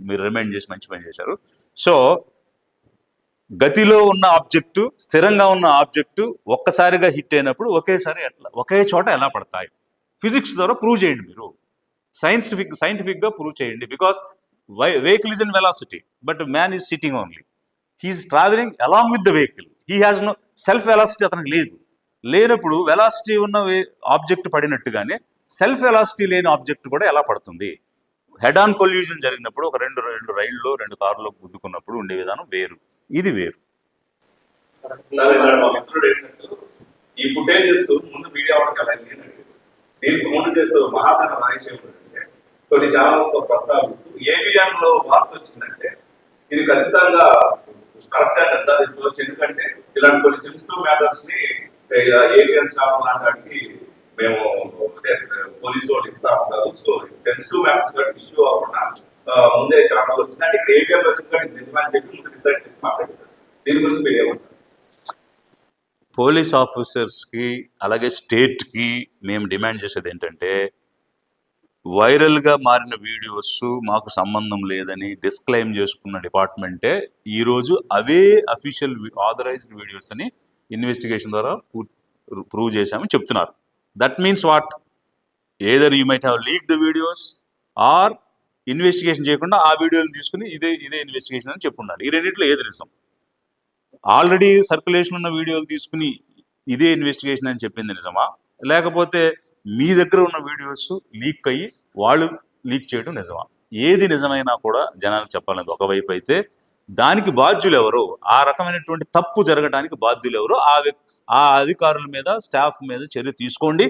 మీరు రిమైండ్ చేసి మంచి పని చేశారు. సో గతిలో ఉన్న ఆబ్జెక్టు, స్థిరంగా ఉన్న ఆబ్జెక్టు ఒక్కసారిగా హిట్ అయినప్పుడు ఒకేసారి ఒకే చోట ఎలా పడతాయి? ఫిజిక్స్ ద్వారా ప్రూవ్ చేయండి, మీరు సైంటిఫిక్గా ప్రూవ్ చేయండి. Because vehicle is in velocity but man is sitting only, he's travelling along with the vehicle, he has no self velocity, అతనికి లేదు. లేనప్పుడు వెలాసిటీ ఉన్న ఆబ్జెక్ట్ పడినట్టుగానే సెల్ఫ్ వెలాసిటీ లేని ఆబ్జెక్ట్ కూడా ఎలా పడుతుంది? హెడ్ ఆన్ కొల్యూషన్ జరిగినప్పుడు ఒక రెండు రైళ్ళు 2 కార్లు గుద్దుకున్నప్పుడు ఉండే విధానం వేరు, ఇది వేరు. ఈ ఫుటేజెస్ ముందు మీడియా వాళ్ళకి అలా లేదండి. దీనికి ముందు చేస్తూ మహాసన నాయకులు కొన్ని ఛానల్స్ తో ప్రస్తావిస్తూ ఏబిఎం లో వార్త వచ్చిందంటే ఇది ఖచ్చితంగా కరెక్ట్ అని నిర్ధారించుకోవచ్చు. ఎందుకంటే ఇలాంటి కొన్ని సెన్సిటివ్ మ్యాటర్స్ ని ఏబిఎం ఛానల్ లాంటి మేము పోలీసు వాళ్ళు ఇస్తా ఉంటారు. సో సెన్సిటివ్ మ్యాటర్స్ కాబట్టి ఇష్యూ అవ్వకుండా ముందే ఛానల్ వచ్చింది అంటే ఇక్కడ ఏబిఎం లో చెప్పి నిజమని చెప్పి ముందు డిసైడ్ చేసి మాట్లాడేది. దీని గురించి మీరు ఏమంటారు? పోలీస్ ఆఫీసర్స్కి అలాగే స్టేట్కి మేము డిమాండ్ చేసేది ఏంటంటే, వైరల్గా మారిన వీడియోస్ మాకు సంబంధం లేదని డిస్క్లైమ్ చేసుకున్న డిపార్ట్మెంటే ఈరోజు అవే అఫీషియల్ ఆథరైజ్డ్ వీడియోస్ అని ఇన్వెస్టిగేషన్ ద్వారా ప్రూవ్ చేశామని చెప్తున్నారు. That means what? Either you might have leak the videos or investigation చేయకుండా ఆ వీడియోని తీసుకుని ఇదే ఇన్వెస్టిగేషన్ అని చెప్పున్నారు. ఈ రెండింటిలో ఏది నిజం? ఆల్రెడీ సర్క్యులేషన్ ఉన్న వీడియోలు తీసుకుని ఇదే ఇన్వెస్టిగేషన్ అని చెప్పింది నిజమా, లేకపోతే మీ దగ్గర ఉన్న వీడియోస్ లీక్ అయ్యి వాళ్ళు లీక్ చేయడం నిజమా? ఏది నిజమైనా కూడా జనాలకు చెప్పాలనేది ఒకవైపు అయితే, దానికి బాధ్యులు ఎవరు, ఆ రకమైనటువంటి తప్పు జరగడానికి బాధ్యులు ఎవరు, ఆ అధికారుల మీద స్టాఫ్ మీద చర్య తీసుకోండి.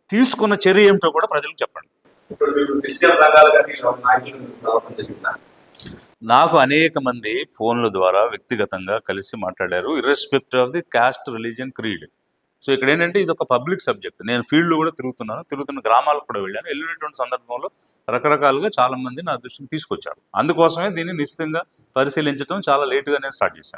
తీసుకున్న చర్య ఏమిటో కూడా ప్రజలకు చెప్పండి. ఇప్పుడు మీరు డిజిటల్ రంగాలు కానీ నాయకులు జరిగిందా? నాకు అనేక మంది ఫోన్ల ద్వారా వ్యక్తిగతంగా కలిసి మాట్లాడారు, irrespective of the cost, religion, creed. So ఇక్కడ ఏంటంటే ఇది ఒక పబ్లిక్ సబ్జెక్ట్. నేను ఫీల్డ్లో కూడా తిరుగుతున్న గ్రామాలకు కూడా వెళ్ళినటువంటి సందర్భంలో రకరకాలుగా చాలా మంది నా దృష్టికి తీసుకొచ్చారు. అందుకోసమే దీన్ని నిశ్చితంగా పరిశీలించడం చాలా లేటుగా నేను స్టార్ట్ చేశాను.